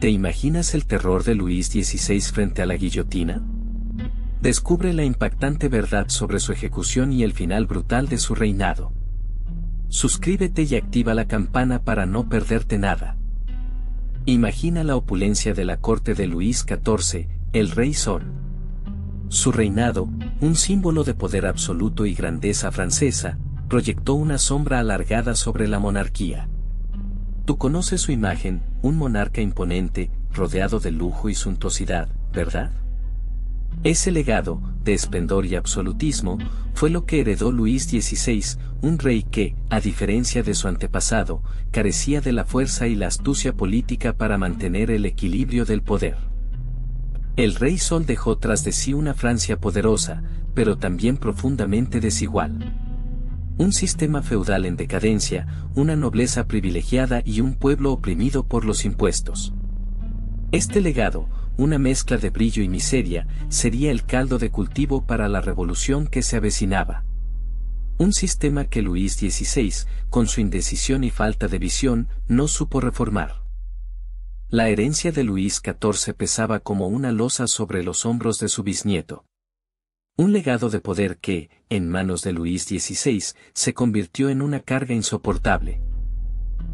¿Te imaginas el terror de Luis XVI frente a la guillotina? Descubre la impactante verdad sobre su ejecución y el final brutal de su reinado. Suscríbete y activa la campana para no perderte nada. Imagina la opulencia de la corte de Luis XIV, el Rey Sol. Su reinado, un símbolo de poder absoluto y grandeza francesa, proyectó una sombra alargada sobre la monarquía. Tú conoces su imagen, un monarca imponente, rodeado de lujo y suntuosidad, ¿verdad? Ese legado, de esplendor y absolutismo, fue lo que heredó Luis XVI, un rey que, a diferencia de su antepasado, carecía de la fuerza y la astucia política para mantener el equilibrio del poder. El Rey Sol dejó tras de sí una Francia poderosa, pero también profundamente desigual. Un sistema feudal en decadencia, una nobleza privilegiada y un pueblo oprimido por los impuestos. Este legado, una mezcla de brillo y miseria, sería el caldo de cultivo para la revolución que se avecinaba. Un sistema que Luis XVI, con su indecisión y falta de visión, no supo reformar. La herencia de Luis XIV pesaba como una losa sobre los hombros de su bisnieto. Un legado de poder que, en manos de Luis XVI, se convirtió en una carga insoportable.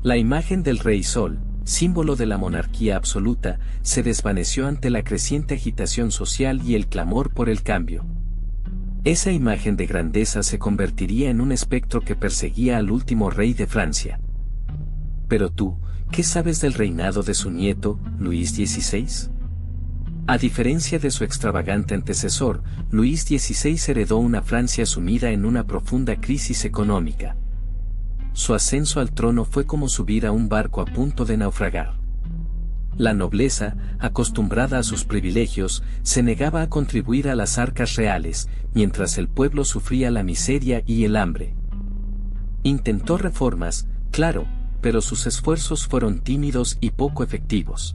La imagen del Rey Sol, símbolo de la monarquía absoluta, se desvaneció ante la creciente agitación social y el clamor por el cambio. Esa imagen de grandeza se convertiría en un espectro que perseguía al último rey de Francia. Pero tú, ¿qué sabes del reinado de su nieto, Luis XVI? A diferencia de su extravagante antecesor, Luis XVI heredó una Francia sumida en una profunda crisis económica. Su ascenso al trono fue como subir a un barco a punto de naufragar. La nobleza, acostumbrada a sus privilegios, se negaba a contribuir a las arcas reales, mientras el pueblo sufría la miseria y el hambre. Intentó reformas, claro, pero sus esfuerzos fueron tímidos y poco efectivos.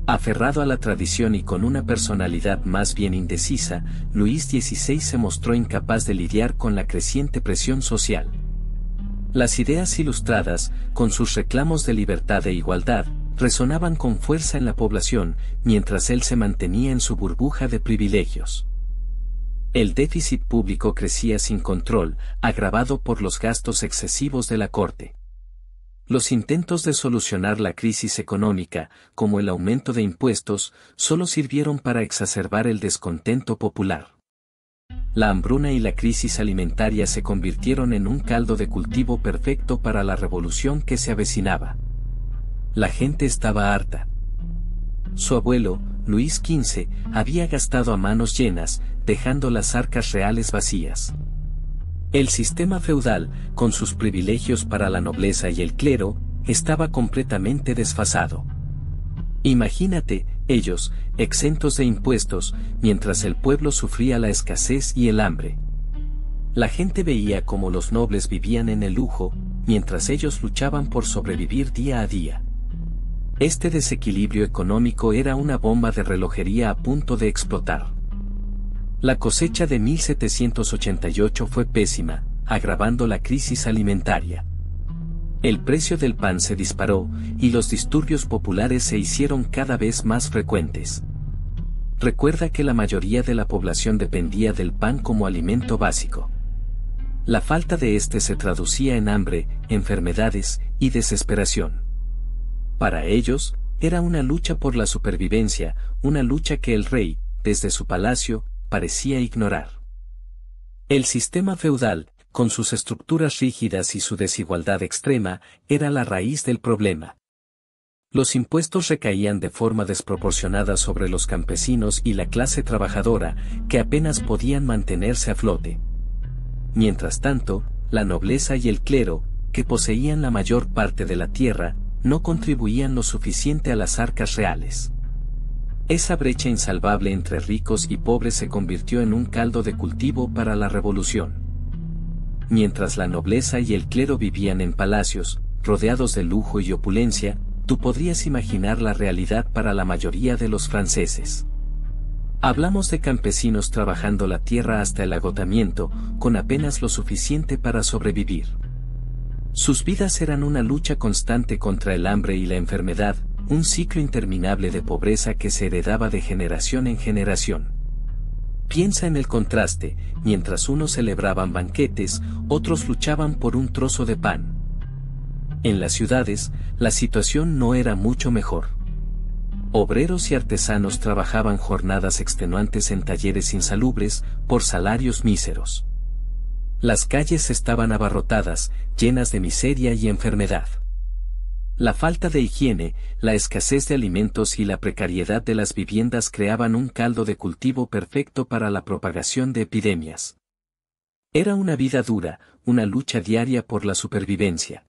Aferrado a la tradición y con una personalidad más bien indecisa, Luis XVI se mostró incapaz de lidiar con la creciente presión social. Las ideas ilustradas, con sus reclamos de libertad e igualdad, resonaban con fuerza en la población, mientras él se mantenía en su burbuja de privilegios. El déficit público crecía sin control, agravado por los gastos excesivos de la corte. Los intentos de solucionar la crisis económica, como el aumento de impuestos, solo sirvieron para exacerbar el descontento popular. La hambruna y la crisis alimentaria se convirtieron en un caldo de cultivo perfecto para la revolución que se avecinaba. La gente estaba harta. Su abuelo, Luis XV, había gastado a manos llenas, dejando las arcas reales vacías. El sistema feudal, con sus privilegios para la nobleza y el clero, estaba completamente desfasado. Imagínate, ellos, exentos de impuestos, mientras el pueblo sufría la escasez y el hambre. La gente veía cómo los nobles vivían en el lujo, mientras ellos luchaban por sobrevivir día a día. Este desequilibrio económico era una bomba de relojería a punto de explotar. La cosecha de 1788 fue pésima, agravando la crisis alimentaria. El precio del pan se disparó, y los disturbios populares se hicieron cada vez más frecuentes. Recuerda que la mayoría de la población dependía del pan como alimento básico. La falta de este se traducía en hambre, enfermedades y desesperación. Para ellos, era una lucha por la supervivencia, una lucha que el rey, desde su palacio, parecía ignorar. El sistema feudal, con sus estructuras rígidas y su desigualdad extrema, era la raíz del problema. Los impuestos recaían de forma desproporcionada sobre los campesinos y la clase trabajadora, que apenas podían mantenerse a flote. Mientras tanto, la nobleza y el clero, que poseían la mayor parte de la tierra, no contribuían lo suficiente a las arcas reales. Esa brecha insalvable entre ricos y pobres se convirtió en un caldo de cultivo para la revolución. Mientras la nobleza y el clero vivían en palacios, rodeados de lujo y opulencia, tú podrías imaginar la realidad para la mayoría de los franceses. Hablamos de campesinos trabajando la tierra hasta el agotamiento, con apenas lo suficiente para sobrevivir. Sus vidas eran una lucha constante contra el hambre y la enfermedad, un ciclo interminable de pobreza que se heredaba de generación en generación. Piensa en el contraste: mientras unos celebraban banquetes, otros luchaban por un trozo de pan. En las ciudades, la situación no era mucho mejor. Obreros y artesanos trabajaban jornadas extenuantes en talleres insalubres, por salarios míseros. Las calles estaban abarrotadas, llenas de miseria y enfermedad. La falta de higiene, la escasez de alimentos y la precariedad de las viviendas creaban un caldo de cultivo perfecto para la propagación de epidemias. Era una vida dura, una lucha diaria por la supervivencia.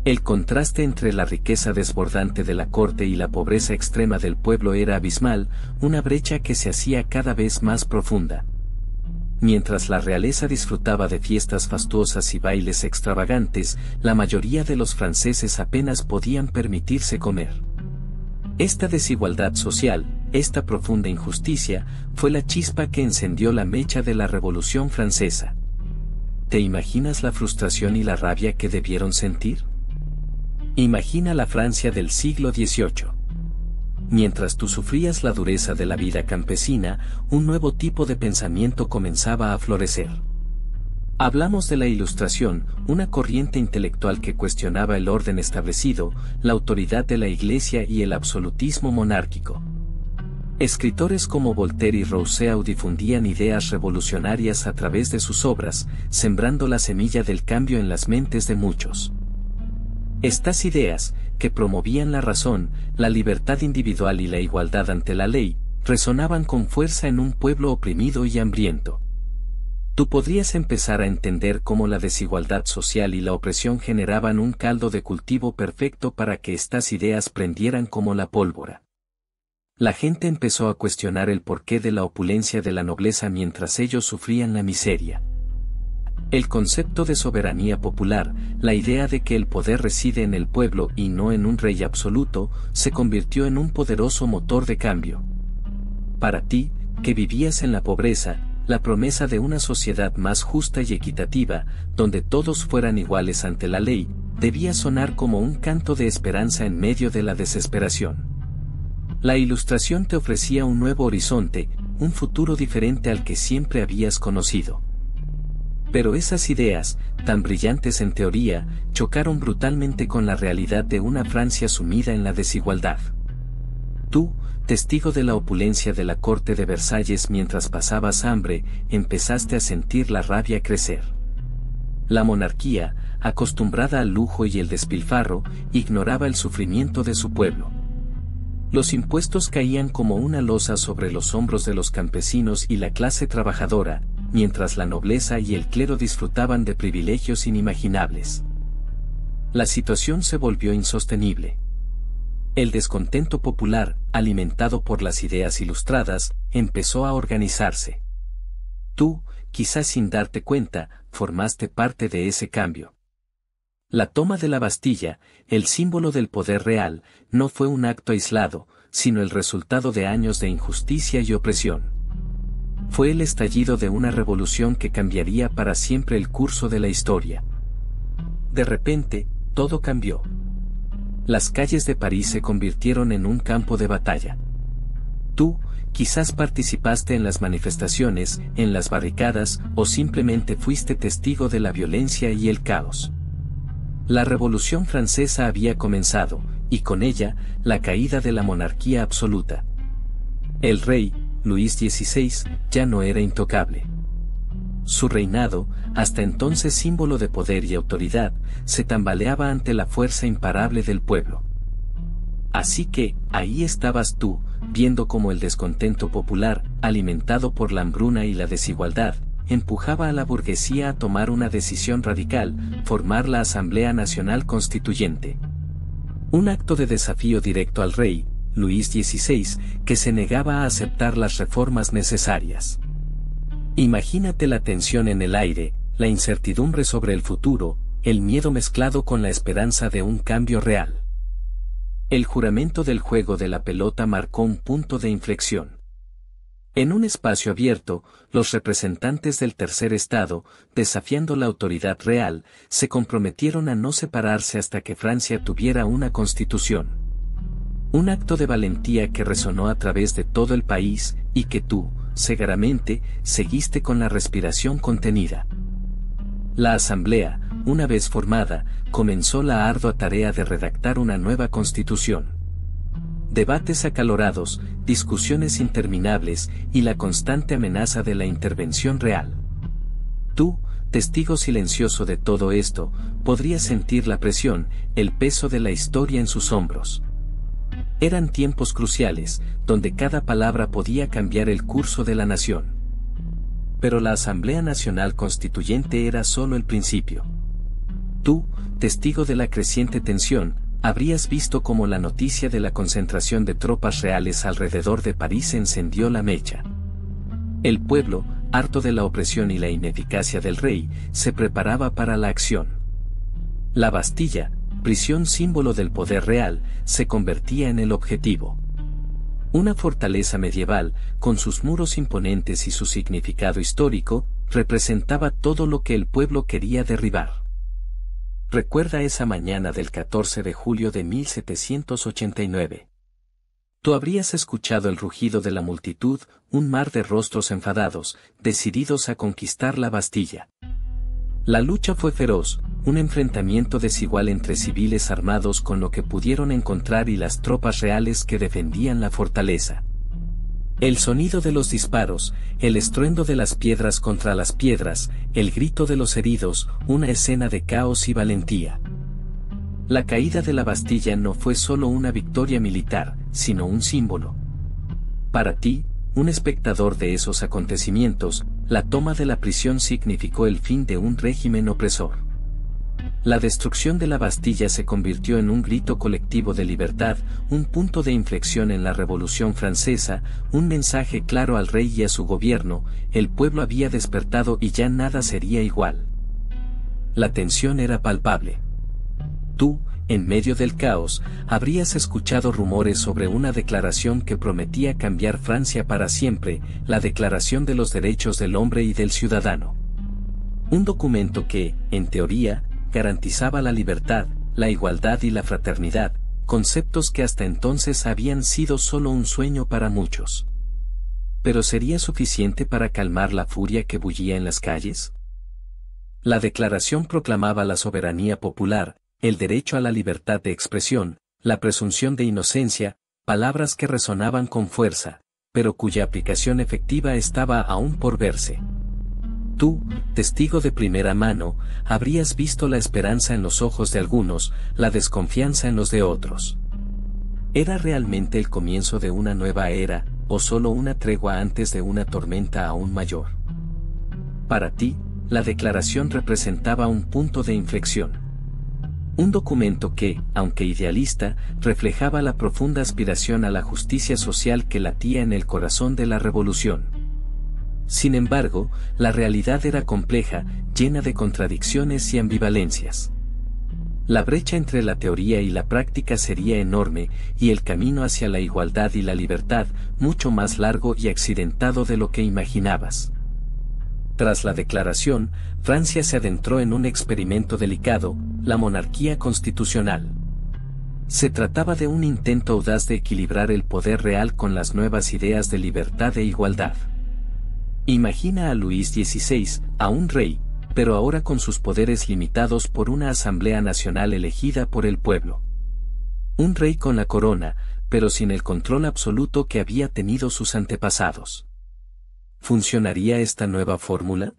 El contraste entre la riqueza desbordante de la corte y la pobreza extrema del pueblo era abismal, una brecha que se hacía cada vez más profunda. Mientras la realeza disfrutaba de fiestas fastuosas y bailes extravagantes, la mayoría de los franceses apenas podían permitirse comer. Esta desigualdad social, esta profunda injusticia, fue la chispa que encendió la mecha de la Revolución Francesa. ¿Te imaginas la frustración y la rabia que debieron sentir? Imagina la Francia del siglo XVIII. Mientras tú sufrías la dureza de la vida campesina, un nuevo tipo de pensamiento comenzaba a florecer. Hablamos de la Ilustración, una corriente intelectual que cuestionaba el orden establecido, la autoridad de la Iglesia y el absolutismo monárquico. Escritores como Voltaire y Rousseau difundían ideas revolucionarias a través de sus obras, sembrando la semilla del cambio en las mentes de muchos. Estas ideas, que promovían la razón, la libertad individual y la igualdad ante la ley, resonaban con fuerza en un pueblo oprimido y hambriento. Tú podrías empezar a entender cómo la desigualdad social y la opresión generaban un caldo de cultivo perfecto para que estas ideas prendieran como la pólvora. La gente empezó a cuestionar el porqué de la opulencia de la nobleza mientras ellos sufrían la miseria. El concepto de soberanía popular, la idea de que el poder reside en el pueblo y no en un rey absoluto, se convirtió en un poderoso motor de cambio. Para ti, que vivías en la pobreza, la promesa de una sociedad más justa y equitativa, donde todos fueran iguales ante la ley, debía sonar como un canto de esperanza en medio de la desesperación. La Ilustración te ofrecía un nuevo horizonte, un futuro diferente al que siempre habías conocido. Pero esas ideas, tan brillantes en teoría, chocaron brutalmente con la realidad de una Francia sumida en la desigualdad. Tú, testigo de la opulencia de la corte de Versalles mientras pasabas hambre, empezaste a sentir la rabia crecer. La monarquía, acostumbrada al lujo y el despilfarro, ignoraba el sufrimiento de su pueblo. Los impuestos caían como una losa sobre los hombros de los campesinos y la clase trabajadora, mientras la nobleza y el clero disfrutaban de privilegios inimaginables. La situación se volvió insostenible. El descontento popular, alimentado por las ideas ilustradas, empezó a organizarse. Tú, quizás sin darte cuenta, formaste parte de ese cambio. La toma de la Bastilla, el símbolo del poder real, no fue un acto aislado, sino el resultado de años de injusticia y opresión. Fue el estallido de una revolución que cambiaría para siempre el curso de la historia. De repente, todo cambió. Las calles de París se convirtieron en un campo de batalla. Tú, quizás participaste en las manifestaciones, en las barricadas, o simplemente fuiste testigo de la violencia y el caos. La Revolución Francesa había comenzado, y con ella, la caída de la monarquía absoluta. El rey, Luis XVI, ya no era intocable. Su reinado, hasta entonces símbolo de poder y autoridad, se tambaleaba ante la fuerza imparable del pueblo. Así que, ahí estabas tú, viendo cómo el descontento popular, alimentado por la hambruna y la desigualdad, empujaba a la burguesía a tomar una decisión radical: formar la Asamblea Nacional Constituyente. Un acto de desafío directo al rey, Luis XVI, que se negaba a aceptar las reformas necesarias. Imagínate la tensión en el aire, la incertidumbre sobre el futuro, el miedo mezclado con la esperanza de un cambio real. El juramento del juego de la pelota marcó un punto de inflexión. En un espacio abierto, los representantes del Tercer Estado, desafiando la autoridad real, se comprometieron a no separarse hasta que Francia tuviera una constitución. Un acto de valentía que resonó a través de todo el país, y que tú, cegaramente, seguiste con la respiración contenida. La Asamblea, una vez formada, comenzó la ardua tarea de redactar una nueva constitución. Debates acalorados, discusiones interminables y la constante amenaza de la intervención real. Tú, testigo silencioso de todo esto, podrías sentir la presión, el peso de la historia en sus hombros. Eran tiempos cruciales, donde cada palabra podía cambiar el curso de la nación. Pero la Asamblea Nacional Constituyente era solo el principio. Tú, testigo de la creciente tensión, habrías visto cómo la noticia de la concentración de tropas reales alrededor de París encendió la mecha. El pueblo, harto de la opresión y la ineficacia del rey, se preparaba para la acción. La Bastilla, prisión símbolo del poder real, se convertía en el objetivo. Una fortaleza medieval, con sus muros imponentes y su significado histórico, representaba todo lo que el pueblo quería derribar. Recuerda esa mañana del 14 de julio de 1789. Tú habrías escuchado el rugido de la multitud, un mar de rostros enfadados, decididos a conquistar la Bastilla. La lucha fue feroz, un enfrentamiento desigual entre civiles armados con lo que pudieron encontrar y las tropas reales que defendían la fortaleza. El sonido de los disparos, el estruendo de las piedras contra las piedras, el grito de los heridos, una escena de caos y valentía. La caída de la Bastilla no fue solo una victoria militar, sino un símbolo. Para ti, un espectador de esos acontecimientos, la toma de la prisión significó el fin de un régimen opresor. La destrucción de la Bastilla se convirtió en un grito colectivo de libertad, un punto de inflexión en la Revolución Francesa, un mensaje claro al rey y a su gobierno: el pueblo había despertado y ya nada sería igual. La tensión era palpable. Tú, en medio del caos, habrías escuchado rumores sobre una declaración que prometía cambiar Francia para siempre, la Declaración de los Derechos del Hombre y del Ciudadano. Un documento que, en teoría, garantizaba la libertad, la igualdad y la fraternidad, conceptos que hasta entonces habían sido solo un sueño para muchos. ¿Pero sería suficiente para calmar la furia que bullía en las calles? La declaración proclamaba la soberanía popular, el derecho a la libertad de expresión, la presunción de inocencia, palabras que resonaban con fuerza, pero cuya aplicación efectiva estaba aún por verse. Tú, testigo de primera mano, habrías visto la esperanza en los ojos de algunos, la desconfianza en los de otros. ¿Era realmente el comienzo de una nueva era, o solo una tregua antes de una tormenta aún mayor? Para ti, la declaración representaba un punto de inflexión. Un documento que, aunque idealista, reflejaba la profunda aspiración a la justicia social que latía en el corazón de la revolución. Sin embargo, la realidad era compleja, llena de contradicciones y ambivalencias. La brecha entre la teoría y la práctica sería enorme, y el camino hacia la igualdad y la libertad, mucho más largo y accidentado de lo que imaginabas. Tras la declaración, Francia se adentró en un experimento delicado, la monarquía constitucional. Se trataba de un intento audaz de equilibrar el poder real con las nuevas ideas de libertad e igualdad. Imagina a Luis XVI, a un rey, pero ahora con sus poderes limitados por una Asamblea Nacional elegida por el pueblo. Un rey con la corona, pero sin el control absoluto que había tenido sus antepasados. ¿Funcionaría esta nueva fórmula?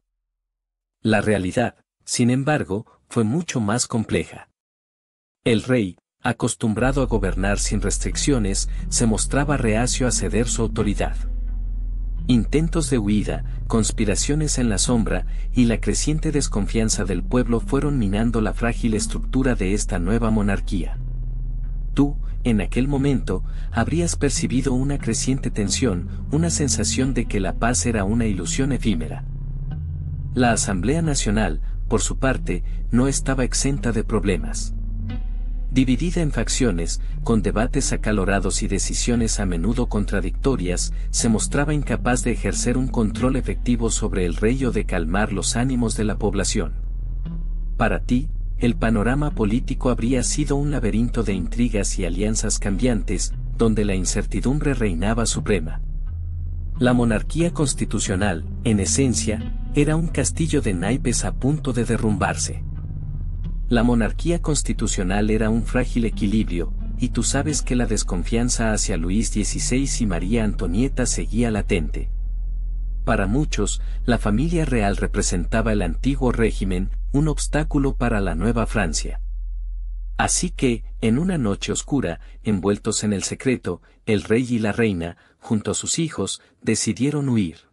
La realidad, sin embargo, fue mucho más compleja. El rey, acostumbrado a gobernar sin restricciones, se mostraba reacio a ceder su autoridad. Intentos de huida, conspiraciones en la sombra, y la creciente desconfianza del pueblo fueron minando la frágil estructura de esta nueva monarquía. Tú, en aquel momento, habrías percibido una creciente tensión, una sensación de que la paz era una ilusión efímera. La Asamblea Nacional, por su parte, no estaba exenta de problemas. Dividida en facciones, con debates acalorados y decisiones a menudo contradictorias, se mostraba incapaz de ejercer un control efectivo sobre el rey o de calmar los ánimos de la población. Para ti, el panorama político habría sido un laberinto de intrigas y alianzas cambiantes, donde la incertidumbre reinaba suprema. La monarquía constitucional, en esencia, era un castillo de naipes a punto de derrumbarse. La monarquía constitucional era un frágil equilibrio, y tú sabes que la desconfianza hacia Luis XVI y María Antonieta seguía latente. Para muchos, la familia real representaba el antiguo régimen, un obstáculo para la nueva Francia. Así que, en una noche oscura, envueltos en el secreto, el rey y la reina, junto a sus hijos, decidieron huir.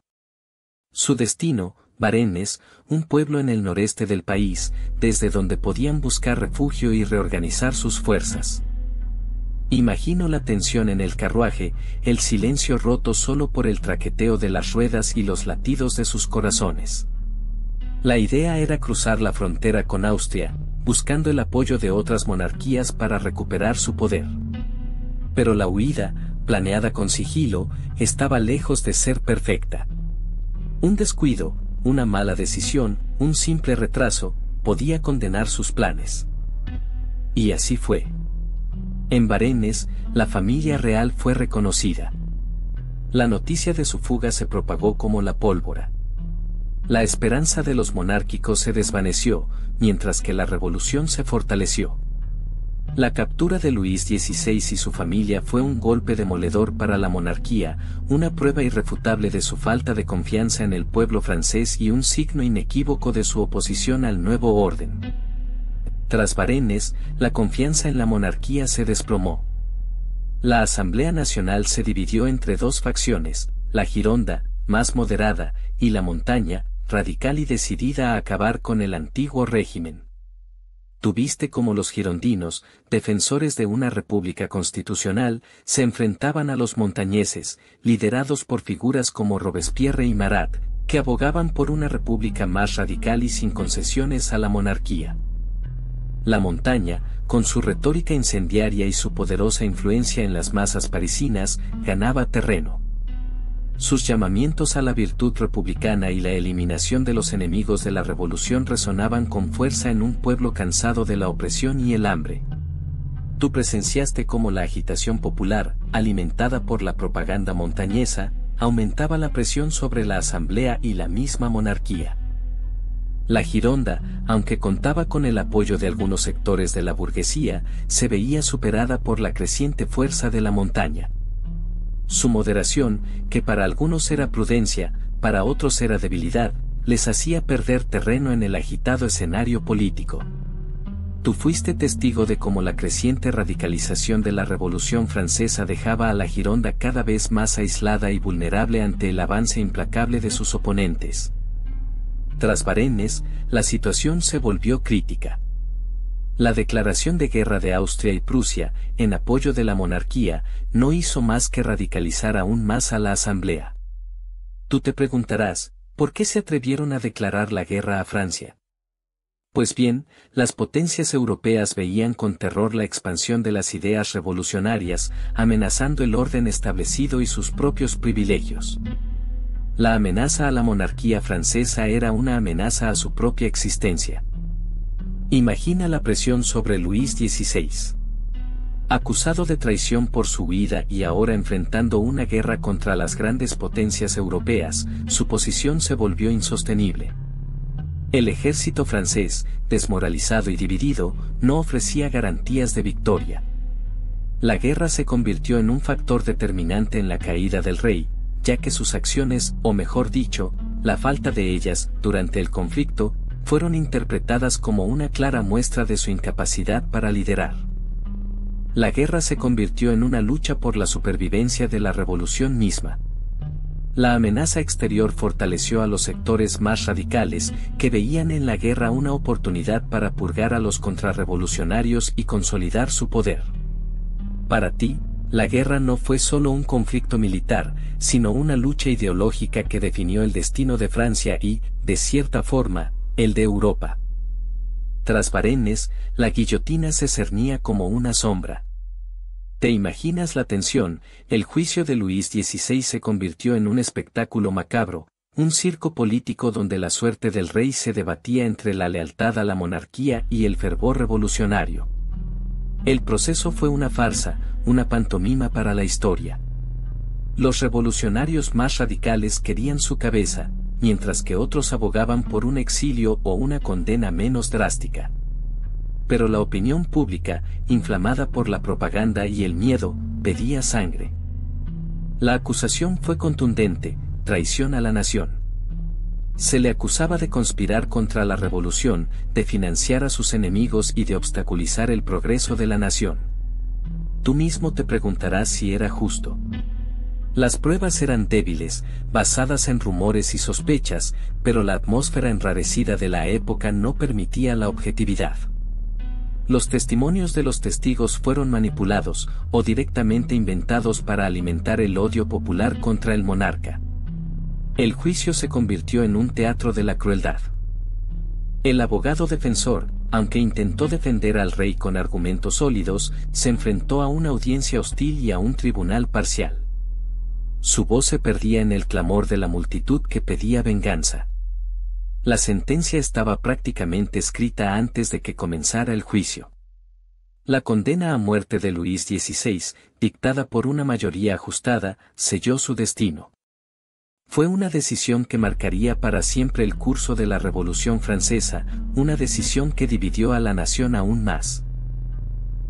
Su destino, Varennes, un pueblo en el noreste del país, desde donde podían buscar refugio y reorganizar sus fuerzas. Imagino la tensión en el carruaje, el silencio roto solo por el traqueteo de las ruedas y los latidos de sus corazones. La idea era cruzar la frontera con Austria, buscando el apoyo de otras monarquías para recuperar su poder. Pero la huida, planeada con sigilo, estaba lejos de ser perfecta. Un descuido, una mala decisión, un simple retraso, podía condenar sus planes. Y así fue. En Varennes, la familia real fue reconocida. La noticia de su fuga se propagó como la pólvora. La esperanza de los monárquicos se desvaneció, mientras que la revolución se fortaleció. La captura de Luis XVI y su familia fue un golpe demoledor para la monarquía, una prueba irrefutable de su falta de confianza en el pueblo francés y un signo inequívoco de su oposición al nuevo orden. Tras Varennes, la confianza en la monarquía se desplomó. La Asamblea Nacional se dividió entre dos facciones, la Gironda, más moderada, y la Montaña, radical y decidida a acabar con el antiguo régimen. Tuviste como los girondinos, defensores de una república constitucional, se enfrentaban a los montañeses, liderados por figuras como Robespierre y Marat, que abogaban por una república más radical y sin concesiones a la monarquía. La Montaña, con su retórica incendiaria y su poderosa influencia en las masas parisinas, ganaba terreno. Sus llamamientos a la virtud republicana y la eliminación de los enemigos de la revolución resonaban con fuerza en un pueblo cansado de la opresión y el hambre. Tú presenciaste cómo la agitación popular, alimentada por la propaganda montañesa, aumentaba la presión sobre la asamblea y la misma monarquía. La Gironda, aunque contaba con el apoyo de algunos sectores de la burguesía, se veía superada por la creciente fuerza de la Montaña. Su moderación, que para algunos era prudencia, para otros era debilidad, les hacía perder terreno en el agitado escenario político. Tú fuiste testigo de cómo la creciente radicalización de la Revolución Francesa dejaba a la Gironda cada vez más aislada y vulnerable ante el avance implacable de sus oponentes. Tras Varennes, la situación se volvió crítica. La declaración de guerra de Austria y Prusia, en apoyo de la monarquía, no hizo más que radicalizar aún más a la Asamblea. Tú te preguntarás, ¿por qué se atrevieron a declarar la guerra a Francia? Pues bien, las potencias europeas veían con terror la expansión de las ideas revolucionarias, amenazando el orden establecido y sus propios privilegios. La amenaza a la monarquía francesa era una amenaza a su propia existencia. Imagina la presión sobre Luis XVI. Acusado de traición por su huida y ahora enfrentando una guerra contra las grandes potencias europeas, su posición se volvió insostenible. El ejército francés, desmoralizado y dividido, no ofrecía garantías de victoria. La guerra se convirtió en un factor determinante en la caída del rey, ya que sus acciones, o mejor dicho, la falta de ellas, durante el conflicto, fueron interpretadas como una clara muestra de su incapacidad para liderar. La guerra se convirtió en una lucha por la supervivencia de la revolución misma. La amenaza exterior fortaleció a los sectores más radicales, que veían en la guerra una oportunidad para purgar a los contrarrevolucionarios y consolidar su poder. Para ti, la guerra no fue solo un conflicto militar, sino una lucha ideológica que definió el destino de Francia y, de cierta forma, el de Europa. Tras Varennes, la guillotina se cernía como una sombra. ¿Te imaginas la tensión? El juicio de Luis XVI se convirtió en un espectáculo macabro, un circo político donde la suerte del rey se debatía entre la lealtad a la monarquía y el fervor revolucionario. El proceso fue una farsa, una pantomima para la historia. Los revolucionarios más radicales querían su cabeza, mientras que otros abogaban por un exilio o una condena menos drástica. Pero la opinión pública, inflamada por la propaganda y el miedo, pedía sangre. La acusación fue contundente: traición a la nación. Se le acusaba de conspirar contra la revolución, de financiar a sus enemigos y de obstaculizar el progreso de la nación. Tú mismo te preguntarás si era justo. Las pruebas eran débiles, basadas en rumores y sospechas, pero la atmósfera enrarecida de la época no permitía la objetividad. Los testimonios de los testigos fueron manipulados, o directamente inventados para alimentar el odio popular contra el monarca. El juicio se convirtió en un teatro de la crueldad. El abogado defensor, aunque intentó defender al rey con argumentos sólidos, se enfrentó a una audiencia hostil y a un tribunal parcial. Su voz se perdía en el clamor de la multitud que pedía venganza. La sentencia estaba prácticamente escrita antes de que comenzara el juicio. La condena a muerte de Luis XVI, dictada por una mayoría ajustada, selló su destino. Fue una decisión que marcaría para siempre el curso de la Revolución Francesa, una decisión que dividió a la nación aún más.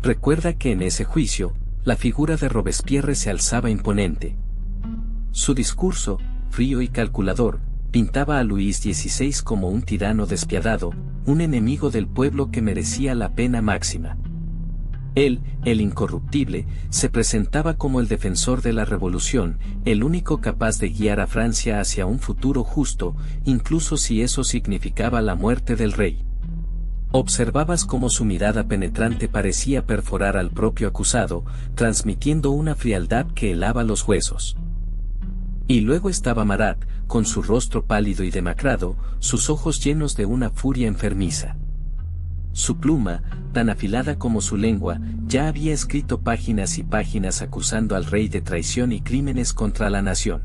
Recuerda que en ese juicio, la figura de Robespierre se alzaba imponente. Su discurso, frío y calculador, pintaba a Luis XVI como un tirano despiadado, un enemigo del pueblo que merecía la pena máxima. Él, el incorruptible, se presentaba como el defensor de la revolución, el único capaz de guiar a Francia hacia un futuro justo, incluso si eso significaba la muerte del rey. Observabas cómo su mirada penetrante parecía perforar al propio acusado, transmitiendo una frialdad que helaba los huesos. Y luego estaba Marat, con su rostro pálido y demacrado, sus ojos llenos de una furia enfermiza. Su pluma, tan afilada como su lengua, ya había escrito páginas y páginas acusando al rey de traición y crímenes contra la nación.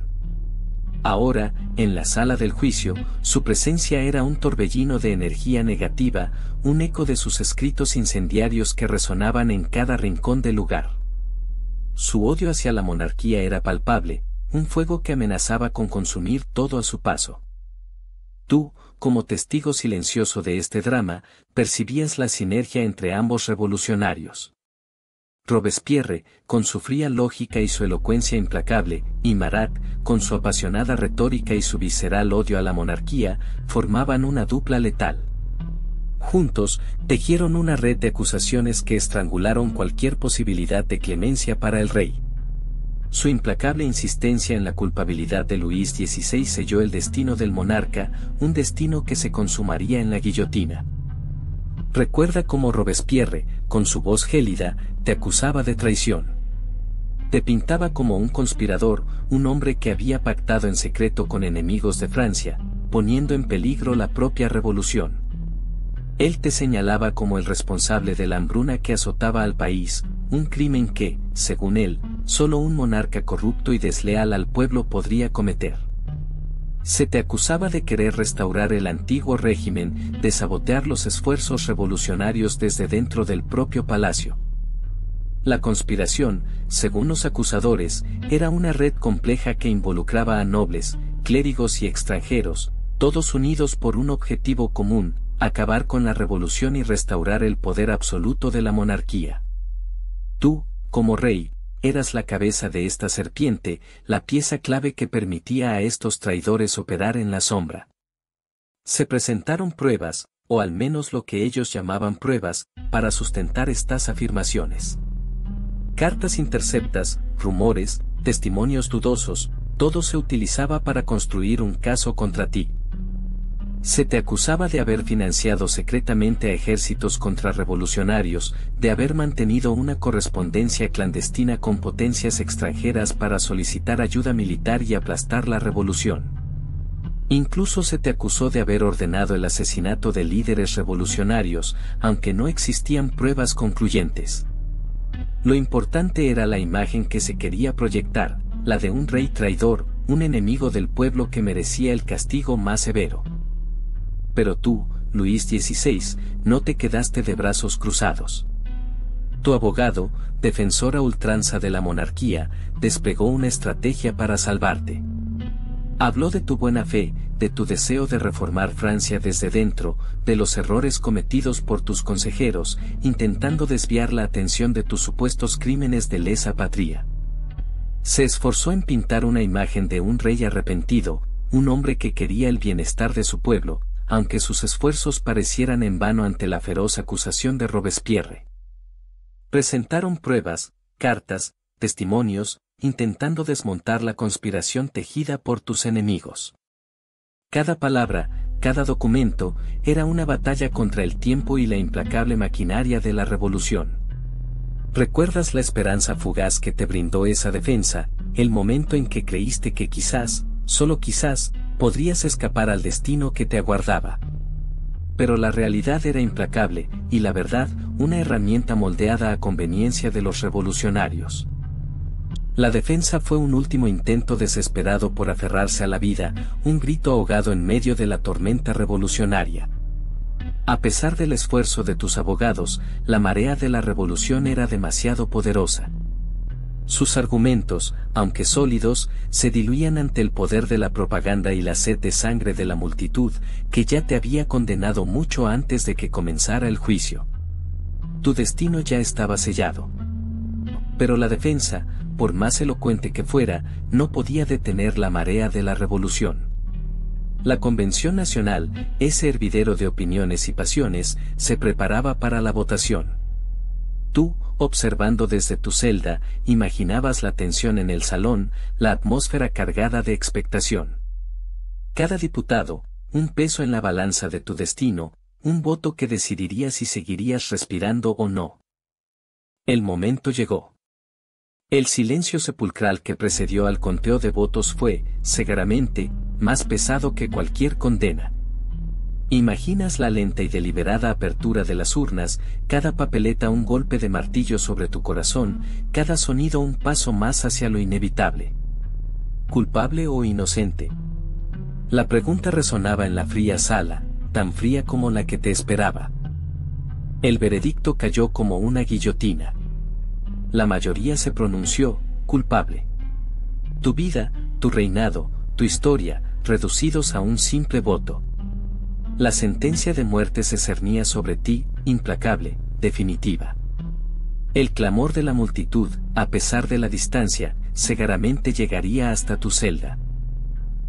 Ahora, en la sala del juicio, su presencia era un torbellino de energía negativa, un eco de sus escritos incendiarios que resonaban en cada rincón del lugar. Su odio hacia la monarquía era palpable, un fuego que amenazaba con consumir todo a su paso. Tú, como testigo silencioso de este drama, percibías la sinergia entre ambos revolucionarios. Robespierre, con su fría lógica y su elocuencia implacable, y Marat, con su apasionada retórica y su visceral odio a la monarquía, formaban una dupla letal. Juntos, tejieron una red de acusaciones que estrangularon cualquier posibilidad de clemencia para el rey. Su implacable insistencia en la culpabilidad de Luis XVI selló el destino del monarca, un destino que se consumaría en la guillotina. Recuerda cómo Robespierre, con su voz gélida, te acusaba de traición. Te pintaba como un conspirador, un hombre que había pactado en secreto con enemigos de Francia, poniendo en peligro la propia revolución. Él te señalaba como el responsable de la hambruna que azotaba al país, un crimen que, según él, solo un monarca corrupto y desleal al pueblo podría cometer. Se te acusaba de querer restaurar el antiguo régimen, de sabotear los esfuerzos revolucionarios desde dentro del propio palacio. La conspiración, según los acusadores, era una red compleja que involucraba a nobles, clérigos y extranjeros, todos unidos por un objetivo común: acabar con la revolución y restaurar el poder absoluto de la monarquía. Tú, como rey, eras la cabeza de esta serpiente, la pieza clave que permitía a estos traidores operar en la sombra. Se presentaron pruebas, o al menos lo que ellos llamaban pruebas, para sustentar estas afirmaciones. Cartas interceptas, rumores, testimonios dudosos, todo se utilizaba para construir un caso contra ti. Se te acusaba de haber financiado secretamente a ejércitos contrarrevolucionarios, de haber mantenido una correspondencia clandestina con potencias extranjeras para solicitar ayuda militar y aplastar la revolución. Incluso se te acusó de haber ordenado el asesinato de líderes revolucionarios, aunque no existían pruebas concluyentes. Lo importante era la imagen que se quería proyectar, la de un rey traidor, un enemigo del pueblo que merecía el castigo más severo. Pero tú, Luis XVI, no te quedaste de brazos cruzados. Tu abogado, defensor a ultranza de la monarquía, desplegó una estrategia para salvarte. Habló de tu buena fe, de tu deseo de reformar Francia desde dentro, de los errores cometidos por tus consejeros, intentando desviar la atención de tus supuestos crímenes de lesa patria. Se esforzó en pintar una imagen de un rey arrepentido, un hombre que quería el bienestar de su pueblo, aunque sus esfuerzos parecieran en vano ante la feroz acusación de Robespierre. Presentaron pruebas, cartas, testimonios, intentando desmontar la conspiración tejida por tus enemigos. Cada palabra, cada documento, era una batalla contra el tiempo y la implacable maquinaria de la revolución. ¿Recuerdas la esperanza fugaz que te brindó esa defensa, el momento en que creíste que quizás, solo quizás, podrías escapar al destino que te aguardaba? Pero la realidad era implacable, y la verdad, una herramienta moldeada a conveniencia de los revolucionarios. La defensa fue un último intento desesperado por aferrarse a la vida, un grito ahogado en medio de la tormenta revolucionaria. A pesar del esfuerzo de tus abogados, la marea de la revolución era demasiado poderosa. Sus argumentos, aunque sólidos, se diluían ante el poder de la propaganda y la sed de sangre de la multitud, que ya te había condenado mucho antes de que comenzara el juicio. Tu destino ya estaba sellado. Pero la defensa, por más elocuente que fuera, no podía detener la marea de la revolución. La Convención Nacional, ese hervidero de opiniones y pasiones, se preparaba para la votación. Tú, observando desde tu celda, imaginabas la tensión en el salón, la atmósfera cargada de expectación. Cada diputado, un peso en la balanza de tu destino, un voto que decidiría si seguirías respirando o no. El momento llegó. El silencio sepulcral que precedió al conteo de votos fue, seguramente, más pesado que cualquier condena. Imaginas la lenta y deliberada apertura de las urnas, cada papeleta un golpe de martillo sobre tu corazón, cada sonido un paso más hacia lo inevitable. ¿Culpable o inocente? La pregunta resonaba en la fría sala, tan fría como la que te esperaba. El veredicto cayó como una guillotina. La mayoría se pronunció, culpable. Tu vida, tu reinado, tu historia, reducidos a un simple voto. La sentencia de muerte se cernía sobre ti, implacable, definitiva. El clamor de la multitud, a pesar de la distancia, seguramente llegaría hasta tu celda.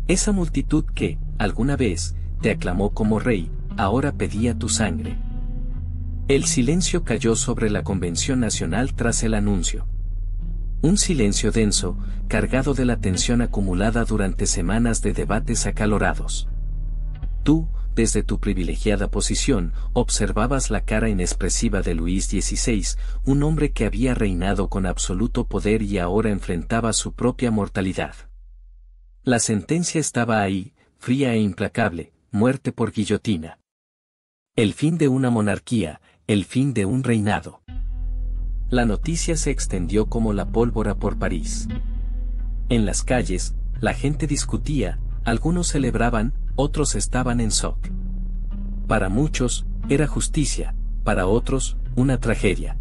Esa multitud que, alguna vez, te aclamó como rey, ahora pedía tu sangre. El silencio cayó sobre la Convención Nacional tras el anuncio. Un silencio denso, cargado de la tensión acumulada durante semanas de debates acalorados. Tú, desde tu privilegiada posición, observabas la cara inexpresiva de Luis XVI, un hombre que había reinado con absoluto poder y ahora enfrentaba su propia mortalidad. La sentencia estaba ahí, fría e implacable, muerte por guillotina. El fin de una monarquía, el fin de un reinado. La noticia se extendió como la pólvora por París. En las calles, la gente discutía, algunos celebraban, otros estaban en shock. Para muchos, era justicia, para otros, una tragedia.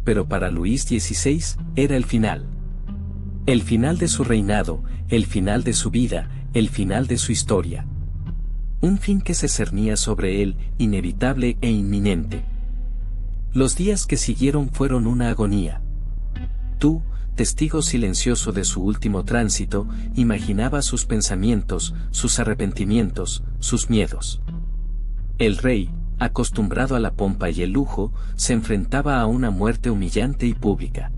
Pero para Luis XVI, era el final. El final de su reinado, el final de su vida, el final de su historia. Un fin que se cernía sobre él, inevitable e inminente. Los días que siguieron fueron una agonía. Tú, testigo silencioso de su último tránsito, imaginabas sus pensamientos, sus arrepentimientos, sus miedos. El rey, acostumbrado a la pompa y el lujo, se enfrentaba a una muerte humillante y pública.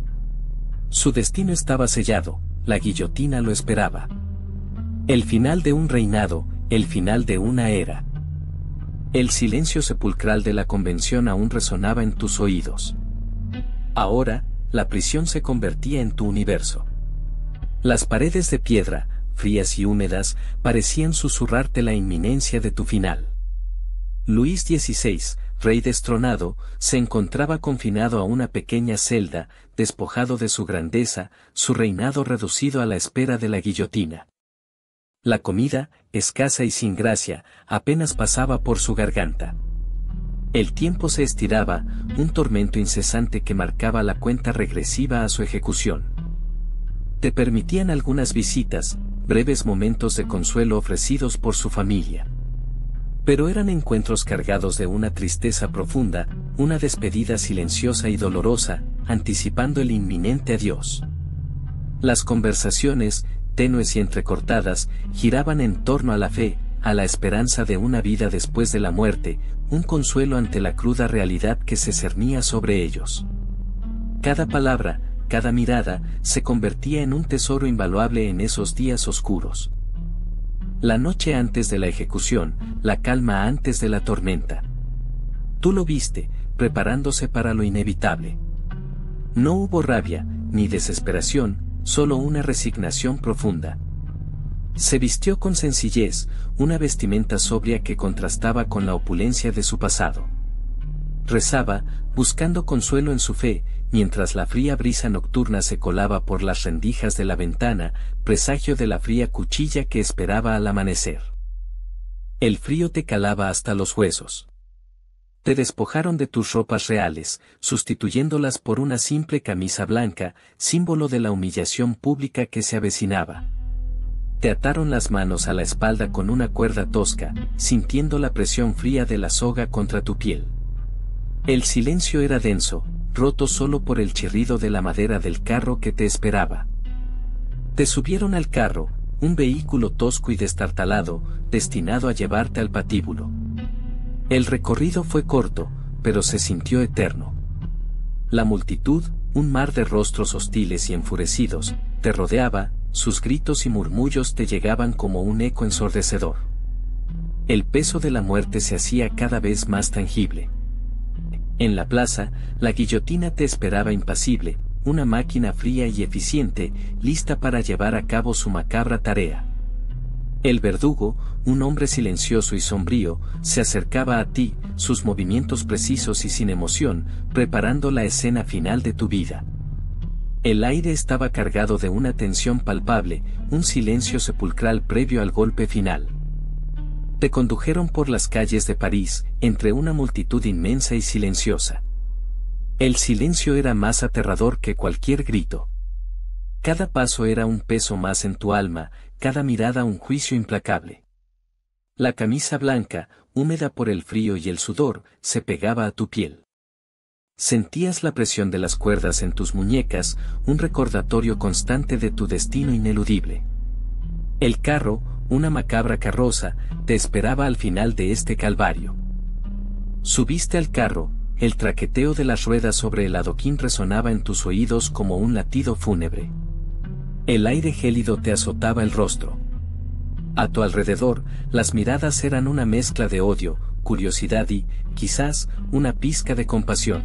Su destino estaba sellado, la guillotina lo esperaba. El final de un reinado, el final de una era. El silencio sepulcral de la convención aún resonaba en tus oídos. Ahora, la prisión se convertía en tu universo. Las paredes de piedra, frías y húmedas, parecían susurrarte la inminencia de tu final. Luis XVI, rey destronado, se encontraba confinado a una pequeña celda, despojado de su grandeza, su reinado reducido a la espera de la guillotina. La comida, escasa y sin gracia, apenas pasaba por su garganta. El tiempo se estiraba, un tormento incesante que marcaba la cuenta regresiva a su ejecución. Te permitían algunas visitas, breves momentos de consuelo ofrecidos por su familia. Pero eran encuentros cargados de una tristeza profunda, una despedida silenciosa y dolorosa, anticipando el inminente adiós. Las conversaciones, tenues y entrecortadas, giraban en torno a la fe, a la esperanza de una vida después de la muerte, un consuelo ante la cruda realidad que se cernía sobre ellos. Cada palabra, cada mirada, se convertía en un tesoro invaluable en esos días oscuros. La noche antes de la ejecución, la calma antes de la tormenta. Tú lo viste, preparándose para lo inevitable. No hubo rabia, ni desesperación, solo una resignación profunda. Se vistió con sencillez, una vestimenta sobria que contrastaba con la opulencia de su pasado. Rezaba, buscando consuelo en su fe, mientras la fría brisa nocturna se colaba por las rendijas de la ventana, presagio de la fría cuchilla que esperaba al amanecer. El frío te calaba hasta los huesos. Te despojaron de tus ropas reales, sustituyéndolas por una simple camisa blanca, símbolo de la humillación pública que se avecinaba. Te ataron las manos a la espalda con una cuerda tosca, sintiendo la presión fría de la soga contra tu piel. El silencio era denso, roto solo por el chirrido de la madera del carro que te esperaba. Te subieron al carro, un vehículo tosco y destartalado, destinado a llevarte al patíbulo. El recorrido fue corto, pero se sintió eterno. La multitud, un mar de rostros hostiles y enfurecidos, te rodeaba, sus gritos y murmullos te llegaban como un eco ensordecedor. El peso de la muerte se hacía cada vez más tangible. En la plaza, la guillotina te esperaba impasible, una máquina fría y eficiente, lista para llevar a cabo su macabra tarea. El verdugo, un hombre silencioso y sombrío, se acercaba a ti, sus movimientos precisos y sin emoción, preparando la escena final de tu vida. El aire estaba cargado de una tensión palpable, un silencio sepulcral previo al golpe final. Te condujeron por las calles de París, entre una multitud inmensa y silenciosa. El silencio era más aterrador que cualquier grito. Cada paso era un peso más en tu alma, cada mirada un juicio implacable. La camisa blanca, húmeda por el frío y el sudor, se pegaba a tu piel. Sentías la presión de las cuerdas en tus muñecas, un recordatorio constante de tu destino ineludible. El carro, una macabra carroza, te esperaba al final de este calvario. Subiste al carro, el traqueteo de las ruedas sobre el adoquín resonaba en tus oídos como un latido fúnebre. El aire gélido te azotaba el rostro. A tu alrededor, las miradas eran una mezcla de odio, curiosidad y, quizás, una pizca de compasión.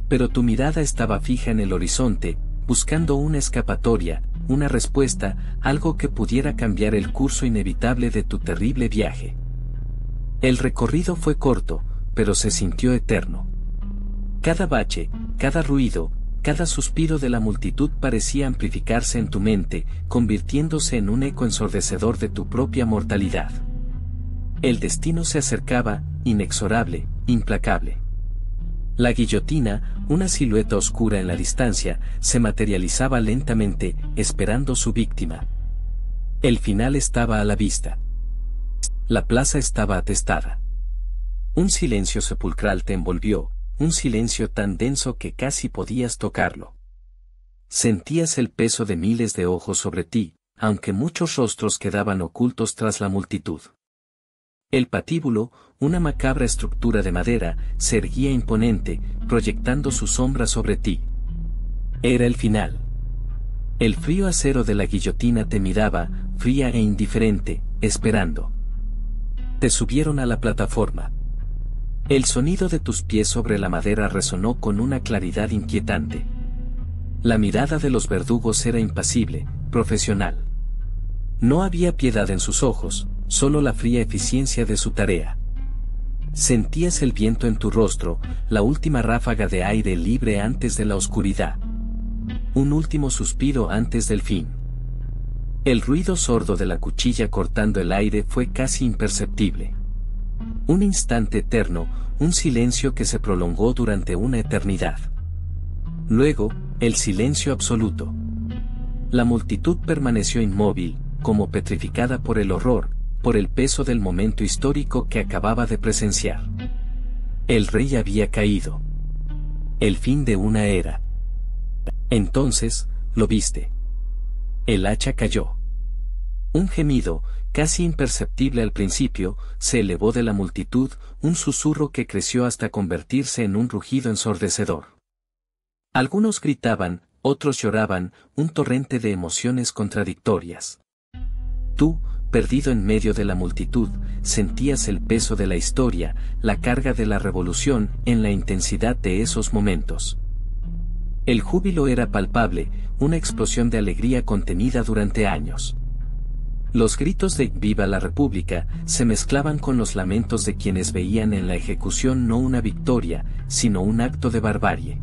Pero tu mirada estaba fija en el horizonte, buscando una escapatoria, una respuesta, algo que pudiera cambiar el curso inevitable de tu terrible viaje. El recorrido fue corto, pero se sintió eterno. Cada bache, cada ruido, cada suspiro de la multitud parecía amplificarse en tu mente, convirtiéndose en un eco ensordecedor de tu propia mortalidad. El destino se acercaba, inexorable, implacable. La guillotina, una silueta oscura en la distancia, se materializaba lentamente, esperando su víctima. El final estaba a la vista. La plaza estaba atestada. Un silencio sepulcral te envolvió, un silencio tan denso que casi podías tocarlo. Sentías el peso de miles de ojos sobre ti, aunque muchos rostros quedaban ocultos tras la multitud. El patíbulo, una macabra estructura de madera, se erguía imponente, proyectando su sombra sobre ti. Era el final. El frío acero de la guillotina te miraba, fría e indiferente, esperando. Te subieron a la plataforma. El sonido de tus pies sobre la madera resonó con una claridad inquietante. La mirada de los verdugos era impasible, profesional. No había piedad en sus ojos, solo la fría eficiencia de su tarea. Sentías el viento en tu rostro, la última ráfaga de aire libre antes de la oscuridad. Un último suspiro antes del fin. El ruido sordo de la cuchilla cortando el aire fue casi imperceptible. Un instante eterno, un silencio que se prolongó durante una eternidad. Luego, el silencio absoluto. La multitud permaneció inmóvil, como petrificada por el horror, por el peso del momento histórico que acababa de presenciar. El rey había caído. El fin de una era. Entonces, lo viste. El hacha cayó. Un gemido, casi imperceptible al principio, se elevó de la multitud, un susurro que creció hasta convertirse en un rugido ensordecedor. Algunos gritaban, otros lloraban, un torrente de emociones contradictorias. Tú, perdido en medio de la multitud, sentías el peso de la historia, la carga de la revolución, en la intensidad de esos momentos. El júbilo era palpable, una explosión de alegría contenida durante años. Los gritos de «Viva la República» se mezclaban con los lamentos de quienes veían en la ejecución no una victoria, sino un acto de barbarie.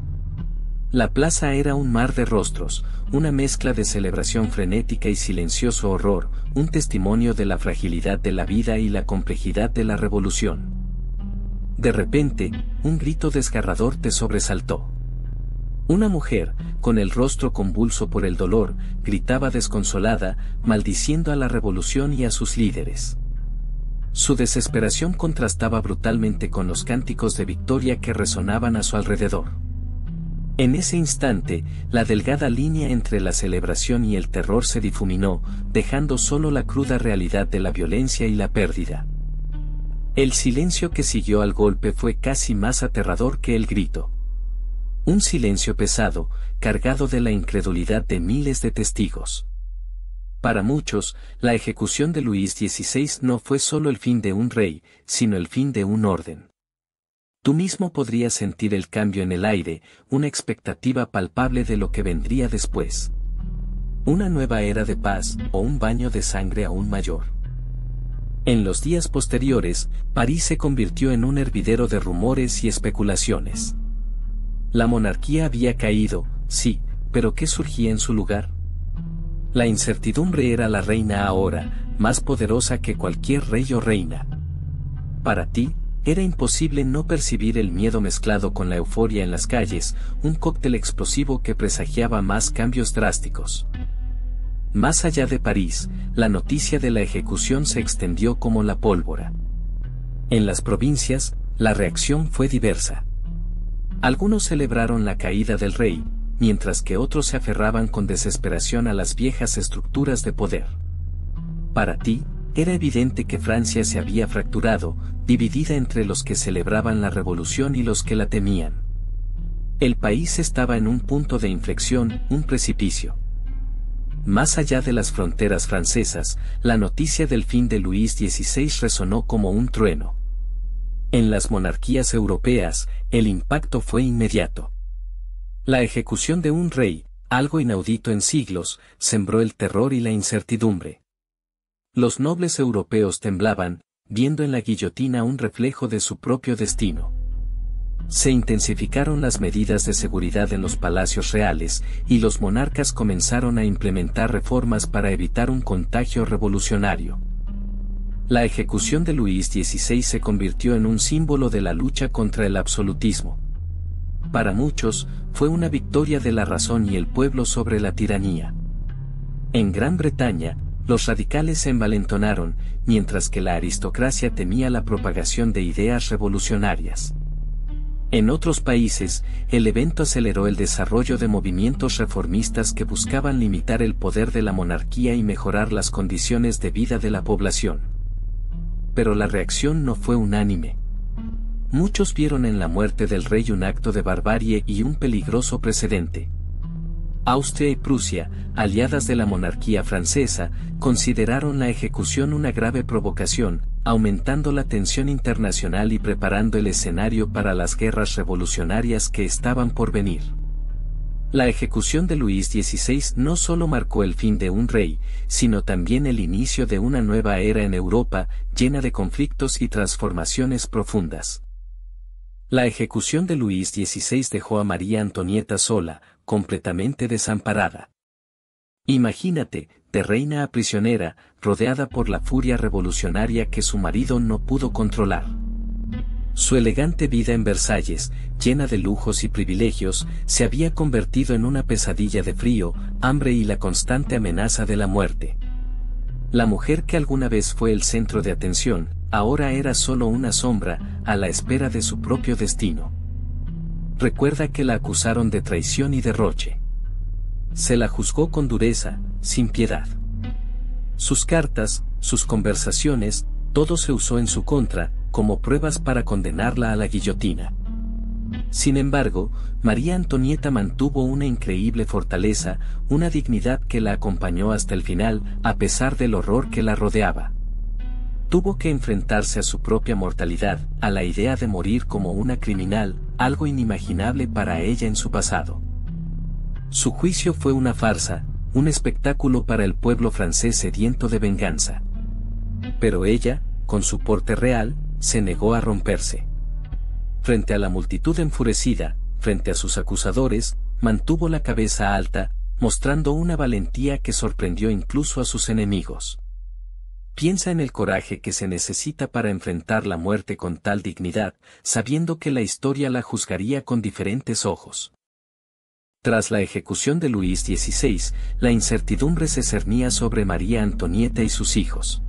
La plaza era un mar de rostros, una mezcla de celebración frenética y silencioso horror, un testimonio de la fragilidad de la vida y la complejidad de la revolución. De repente, un grito desgarrador te sobresaltó. Una mujer, con el rostro convulso por el dolor, gritaba desconsolada, maldiciendo a la revolución y a sus líderes. Su desesperación contrastaba brutalmente con los cánticos de victoria que resonaban a su alrededor. En ese instante, la delgada línea entre la celebración y el terror se difuminó, dejando solo la cruda realidad de la violencia y la pérdida. El silencio que siguió al golpe fue casi más aterrador que el grito. Un silencio pesado, cargado de la incredulidad de miles de testigos. Para muchos, la ejecución de Luis XVI no fue solo el fin de un rey, sino el fin de un orden. Tú mismo podrías sentir el cambio en el aire, una expectativa palpable de lo que vendría después. Una nueva era de paz, o un baño de sangre aún mayor. En los días posteriores, París se convirtió en un hervidero de rumores y especulaciones. La monarquía había caído, sí, pero ¿qué surgía en su lugar? La incertidumbre era la reina ahora, más poderosa que cualquier rey o reina. Para ti, era imposible no percibir el miedo mezclado con la euforia en las calles, un cóctel explosivo que presagiaba más cambios drásticos. Más allá de París, la noticia de la ejecución se extendió como la pólvora. En las provincias, la reacción fue diversa. Algunos celebraron la caída del rey, mientras que otros se aferraban con desesperación a las viejas estructuras de poder. Para ti, era evidente que Francia se había fracturado, dividida entre los que celebraban la revolución y los que la temían. El país estaba en un punto de inflexión, un precipicio. Más allá de las fronteras francesas, la noticia del fin de Luis XVI resonó como un trueno. En las monarquías europeas, el impacto fue inmediato. La ejecución de un rey, algo inaudito en siglos, sembró el terror y la incertidumbre. Los nobles europeos temblaban, viendo en la guillotina un reflejo de su propio destino. Se intensificaron las medidas de seguridad en los palacios reales, y los monarcas comenzaron a implementar reformas para evitar un contagio revolucionario. La ejecución de Luis XVI se convirtió en un símbolo de la lucha contra el absolutismo. Para muchos, fue una victoria de la razón y el pueblo sobre la tiranía. En Gran Bretaña, los radicales se envalentonaron, mientras que la aristocracia temía la propagación de ideas revolucionarias. En otros países, el evento aceleró el desarrollo de movimientos reformistas que buscaban limitar el poder de la monarquía y mejorar las condiciones de vida de la población. Pero la reacción no fue unánime. Muchos vieron en la muerte del rey un acto de barbarie y un peligroso precedente. Austria y Prusia, aliadas de la monarquía francesa, consideraron la ejecución una grave provocación, aumentando la tensión internacional y preparando el escenario para las guerras revolucionarias que estaban por venir. La ejecución de Luis XVI no solo marcó el fin de un rey, sino también el inicio de una nueva era en Europa, llena de conflictos y transformaciones profundas. La ejecución de Luis XVI dejó a María Antonieta sola, completamente desamparada. Imagínate, de reina a prisionera, rodeada por la furia revolucionaria que su marido no pudo controlar. Su elegante vida en Versalles, llena de lujos y privilegios, se había convertido en una pesadilla de frío, hambre y la constante amenaza de la muerte. La mujer que alguna vez fue el centro de atención, ahora era solo una sombra, a la espera de su propio destino. Recuerda que la acusaron de traición y derroche. Se la juzgó con dureza, sin piedad. Sus cartas, sus conversaciones, todo se usó en su contra, como pruebas para condenarla a la guillotina. Sin embargo, María Antonieta mantuvo una increíble fortaleza, una dignidad que la acompañó hasta el final, a pesar del horror que la rodeaba. Tuvo que enfrentarse a su propia mortalidad, a la idea de morir como una criminal, algo inimaginable para ella en su pasado. Su juicio fue una farsa, un espectáculo para el pueblo francés sediento de venganza. Pero ella, con su porte real, se negó a romperse. Frente a la multitud enfurecida, frente a sus acusadores, mantuvo la cabeza alta, mostrando una valentía que sorprendió incluso a sus enemigos. Piensa en el coraje que se necesita para enfrentar la muerte con tal dignidad, sabiendo que la historia la juzgaría con diferentes ojos. Tras la ejecución de Luis XVI, la incertidumbre se cernía sobre María Antonieta y sus hijos.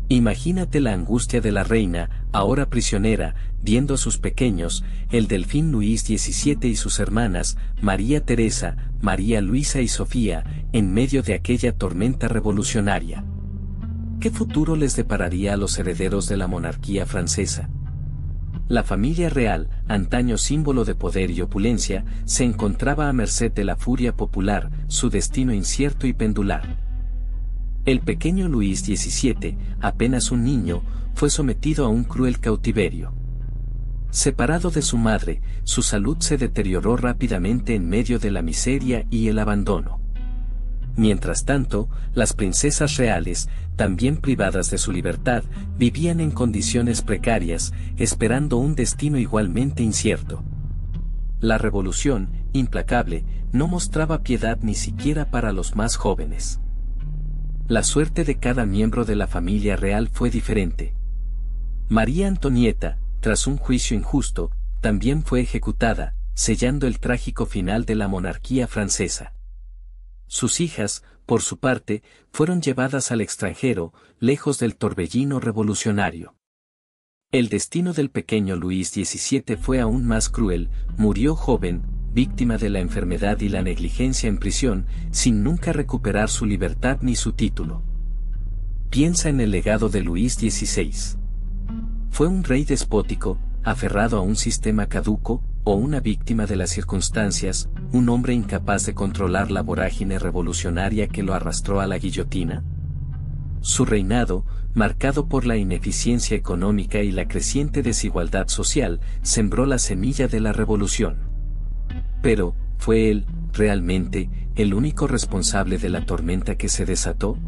Imagínate la angustia de la reina, ahora prisionera, viendo a sus pequeños, el delfín Luis XVII y sus hermanas, María Teresa, María Luisa y Sofía, en medio de aquella tormenta revolucionaria. ¿Qué futuro les depararía a los herederos de la monarquía francesa? La familia real, antaño símbolo de poder y opulencia, se encontraba a merced de la furia popular, su destino incierto y pendular. El pequeño Luis XVII, apenas un niño, fue sometido a un cruel cautiverio. Separado de su madre, su salud se deterioró rápidamente en medio de la miseria y el abandono. Mientras tanto, las princesas reales, también privadas de su libertad, vivían en condiciones precarias, esperando un destino igualmente incierto. La revolución, implacable, no mostraba piedad ni siquiera para los más jóvenes. La suerte de cada miembro de la familia real fue diferente. María Antonieta, tras un juicio injusto, también fue ejecutada, sellando el trágico final de la monarquía francesa. Sus hijas, por su parte, fueron llevadas al extranjero, lejos del torbellino revolucionario. El destino del pequeño Luis XVII fue aún más cruel, murió joven, víctima de la enfermedad y la negligencia en prisión, sin nunca recuperar su libertad ni su título. Piensa en el legado de Luis XVI. ¿Fue un rey despótico, aferrado a un sistema caduco, o una víctima de las circunstancias, un hombre incapaz de controlar la vorágine revolucionaria que lo arrastró a la guillotina? Su reinado, marcado por la ineficiencia económica y la creciente desigualdad social, sembró la semilla de la revolución. Pero, ¿fue él, realmente, el único responsable de la tormenta que se desató?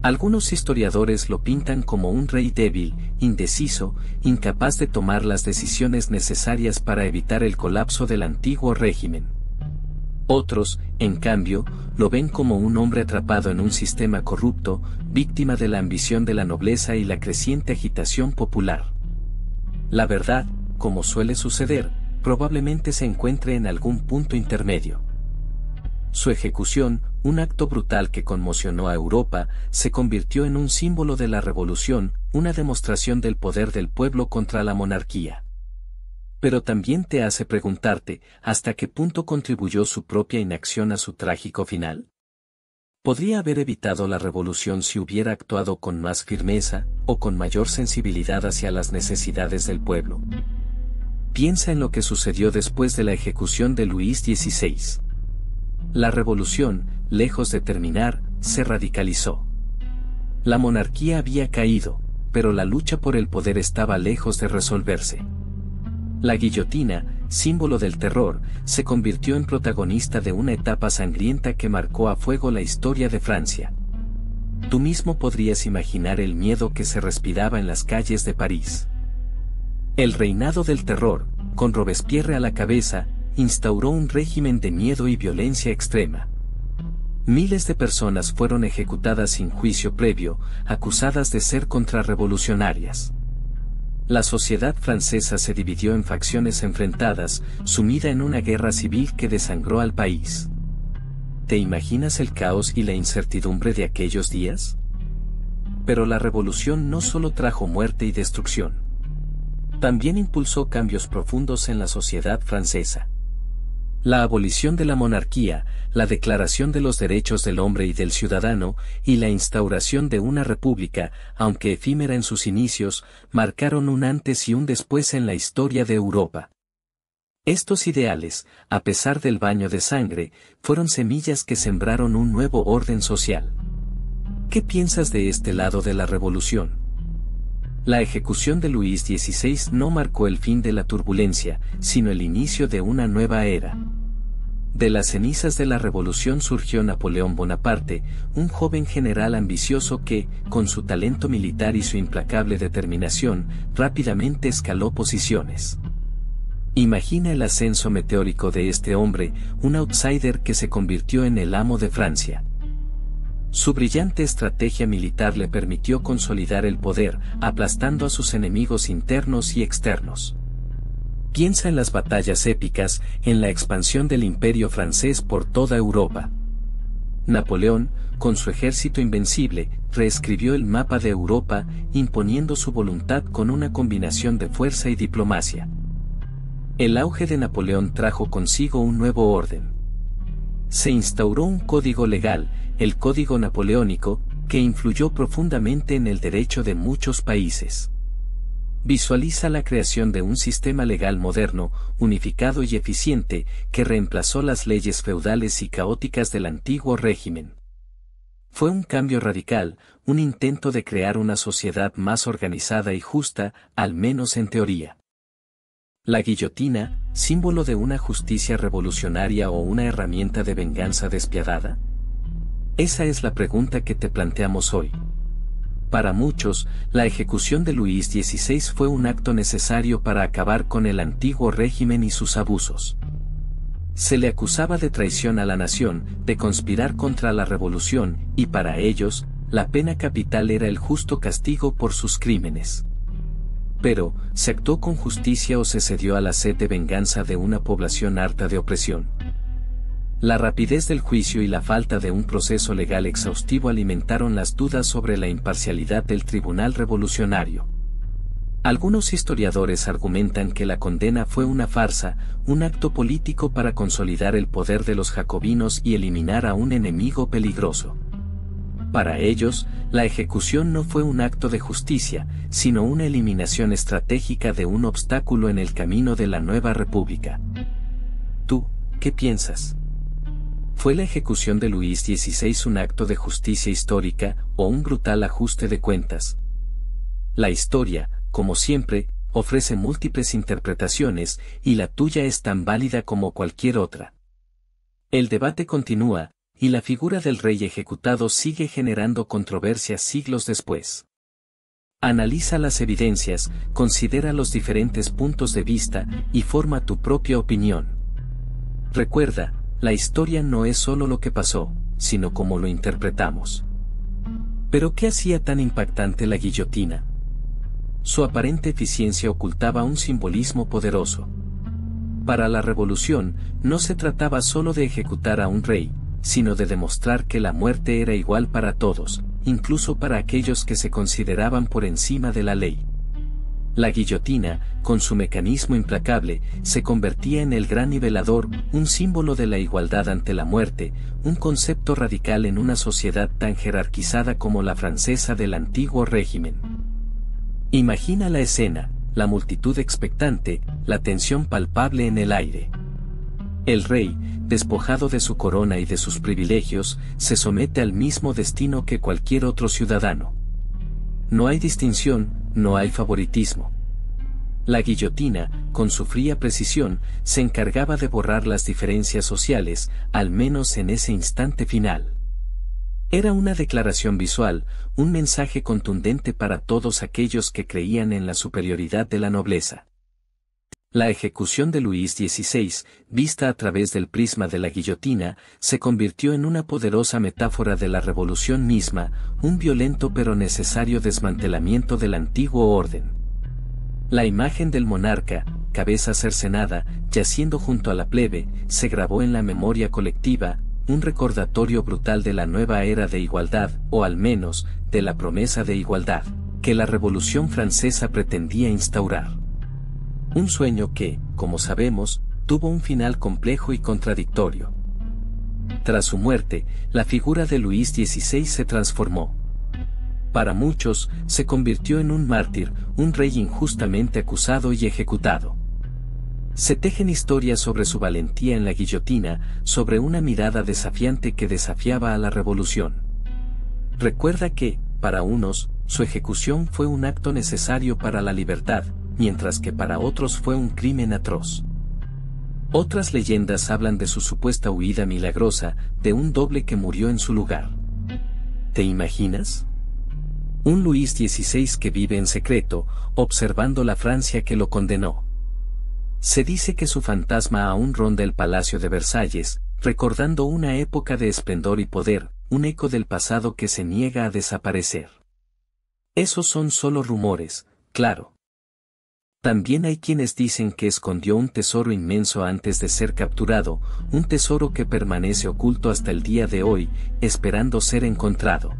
Algunos historiadores lo pintan como un rey débil, indeciso, incapaz de tomar las decisiones necesarias para evitar el colapso del antiguo régimen. Otros, en cambio, lo ven como un hombre atrapado en un sistema corrupto, víctima de la ambición de la nobleza y la creciente agitación popular. La verdad, como suele suceder, probablemente se encuentre en algún punto intermedio. Su ejecución, un acto brutal que conmocionó a Europa, se convirtió en un símbolo de la revolución, una demostración del poder del pueblo contra la monarquía. Pero también te hace preguntarte, ¿hasta qué punto contribuyó su propia inacción a su trágico final? ¿Podría haber evitado la revolución si hubiera actuado con más firmeza, o con mayor sensibilidad hacia las necesidades del pueblo? Piensa en lo que sucedió después de la ejecución de Luis XVI. La revolución, lejos de terminar, se radicalizó. La monarquía había caído, pero la lucha por el poder estaba lejos de resolverse. La guillotina, símbolo del terror, se convirtió en protagonista de una etapa sangrienta que marcó a fuego la historia de Francia. Tú mismo podrías imaginar el miedo que se respiraba en las calles de París. El reinado del terror, con Robespierre a la cabeza, instauró un régimen de miedo y violencia extrema. Miles de personas fueron ejecutadas sin juicio previo, acusadas de ser contrarrevolucionarias. La sociedad francesa se dividió en facciones enfrentadas, sumida en una guerra civil que desangró al país. ¿Te imaginas el caos y la incertidumbre de aquellos días? Pero la revolución no solo trajo muerte y destrucción. También impulsó cambios profundos en la sociedad francesa. La abolición de la monarquía, la declaración de los derechos del hombre y del ciudadano, y la instauración de una república, aunque efímera en sus inicios, marcaron un antes y un después en la historia de Europa. Estos ideales, a pesar del baño de sangre, fueron semillas que sembraron un nuevo orden social. ¿Qué piensas de este lado de la revolución? La ejecución de Luis XVI no marcó el fin de la turbulencia, sino el inicio de una nueva era. De las cenizas de la revolución surgió Napoleón Bonaparte, un joven general ambicioso que, con su talento militar y su implacable determinación, rápidamente escaló posiciones. Imagina el ascenso meteórico de este hombre, un outsider que se convirtió en el amo de Francia. Su brillante estrategia militar le permitió consolidar el poder, aplastando a sus enemigos internos y externos. Piensa en las batallas épicas, en la expansión del imperio francés por toda Europa. Napoleón, con su ejército invencible, reescribió el mapa de Europa, imponiendo su voluntad con una combinación de fuerza y diplomacia. El auge de Napoleón trajo consigo un nuevo orden. Se instauró un código legal, el Código Napoleónico, que influyó profundamente en el derecho de muchos países. Visualiza la creación de un sistema legal moderno, unificado y eficiente, que reemplazó las leyes feudales y caóticas del antiguo régimen. Fue un cambio radical, un intento de crear una sociedad más organizada y justa, al menos en teoría. La guillotina, símbolo de una justicia revolucionaria o una herramienta de venganza despiadada. Esa es la pregunta que te planteamos hoy. Para muchos, la ejecución de Luis XVI fue un acto necesario para acabar con el antiguo régimen y sus abusos. Se le acusaba de traición a la nación, de conspirar contra la revolución, y para ellos, la pena capital era el justo castigo por sus crímenes. Pero, ¿se actuó con justicia o se cedió a la sed de venganza de una población harta de opresión? La rapidez del juicio y la falta de un proceso legal exhaustivo alimentaron las dudas sobre la imparcialidad del tribunal revolucionario. Algunos historiadores argumentan que la condena fue una farsa, un acto político para consolidar el poder de los jacobinos y eliminar a un enemigo peligroso. Para ellos, la ejecución no fue un acto de justicia, sino una eliminación estratégica de un obstáculo en el camino de la nueva república. ¿Tú, qué piensas? ¿Fue la ejecución de Luis XVI un acto de justicia histórica o un brutal ajuste de cuentas? La historia, como siempre, ofrece múltiples interpretaciones y la tuya es tan válida como cualquier otra. El debate continúa, y la figura del rey ejecutado sigue generando controversias siglos después. Analiza las evidencias, considera los diferentes puntos de vista y forma tu propia opinión. Recuerda, la historia no es solo lo que pasó, sino cómo lo interpretamos. ¿Pero qué hacía tan impactante la guillotina? Su aparente eficiencia ocultaba un simbolismo poderoso. Para la revolución, no se trataba solo de ejecutar a un rey, sino de demostrar que la muerte era igual para todos, incluso para aquellos que se consideraban por encima de la ley. La guillotina, con su mecanismo implacable, se convertía en el gran nivelador, un símbolo de la igualdad ante la muerte, un concepto radical en una sociedad tan jerarquizada como la francesa del antiguo régimen. Imagina la escena, la multitud expectante, la tensión palpable en el aire. El rey, despojado de su corona y de sus privilegios, se somete al mismo destino que cualquier otro ciudadano. No hay distinción, no hay favoritismo. La guillotina, con su fría precisión, se encargaba de borrar las diferencias sociales, al menos en ese instante final. Era una declaración visual, un mensaje contundente para todos aquellos que creían en la superioridad de la nobleza. La ejecución de Luis XVI, vista a través del prisma de la guillotina, se convirtió en una poderosa metáfora de la revolución misma, un violento pero necesario desmantelamiento del antiguo orden. La imagen del monarca, cabeza cercenada, yaciendo junto a la plebe, se grabó en la memoria colectiva, un recordatorio brutal de la nueva era de igualdad, o al menos, de la promesa de igualdad, que la Revolución Francesa pretendía instaurar. Un sueño que, como sabemos, tuvo un final complejo y contradictorio. Tras su muerte, la figura de Luis XVI se transformó. Para muchos, se convirtió en un mártir, un rey injustamente acusado y ejecutado. Se tejen historias sobre su valentía en la guillotina, sobre una mirada desafiante que desafiaba a la revolución. Recuerda que, para unos, su ejecución fue un acto necesario para la libertad, mientras que para otros fue un crimen atroz. Otras leyendas hablan de su supuesta huida milagrosa, de un doble que murió en su lugar. ¿Te imaginas? Un Luis XVI que vive en secreto, observando la Francia que lo condenó. Se dice que su fantasma aún ronda el Palacio de Versalles, recordando una época de esplendor y poder, un eco del pasado que se niega a desaparecer. Esos son solo rumores, claro. También hay quienes dicen que escondió un tesoro inmenso antes de ser capturado, un tesoro que permanece oculto hasta el día de hoy, esperando ser encontrado.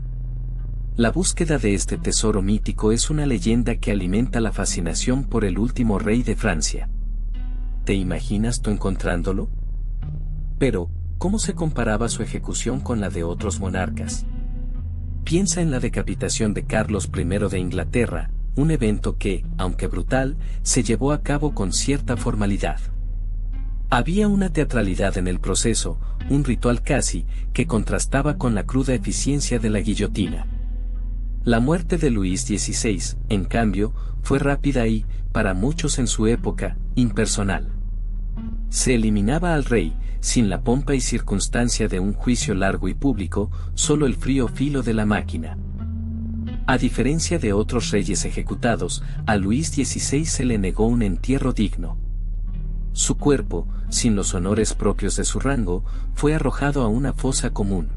La búsqueda de este tesoro mítico es una leyenda que alimenta la fascinación por el último rey de Francia. ¿Te imaginas tú encontrándolo? Pero, ¿cómo se comparaba su ejecución con la de otros monarcas? Piensa en la decapitación de Carlos I de Inglaterra, un evento que, aunque brutal, se llevó a cabo con cierta formalidad. Había una teatralidad en el proceso, un ritual casi, que contrastaba con la cruda eficiencia de la guillotina. La muerte de Luis XVI, en cambio, fue rápida y, para muchos en su época, impersonal. Se eliminaba al rey, sin la pompa y circunstancia de un juicio largo y público, solo el frío filo de la máquina. A diferencia de otros reyes ejecutados, a Luis XVI se le negó un entierro digno. Su cuerpo, sin los honores propios de su rango, fue arrojado a una fosa común.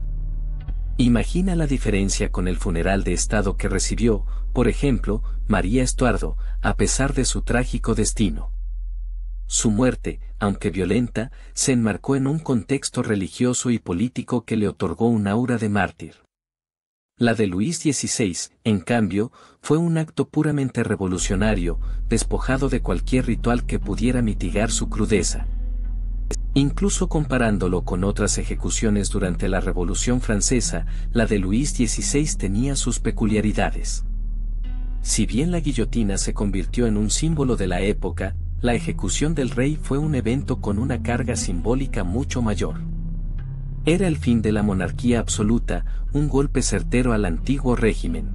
Imagina la diferencia con el funeral de Estado que recibió, por ejemplo, María Estuardo, a pesar de su trágico destino. Su muerte, aunque violenta, se enmarcó en un contexto religioso y político que le otorgó un aura de mártir. La de Luis XVI, en cambio, fue un acto puramente revolucionario, despojado de cualquier ritual que pudiera mitigar su crudeza. Incluso comparándolo con otras ejecuciones durante la Revolución Francesa, la de Luis XVI tenía sus peculiaridades. Si bien la guillotina se convirtió en un símbolo de la época, la ejecución del rey fue un evento con una carga simbólica mucho mayor. Era el fin de la monarquía absoluta, un golpe certero al antiguo régimen.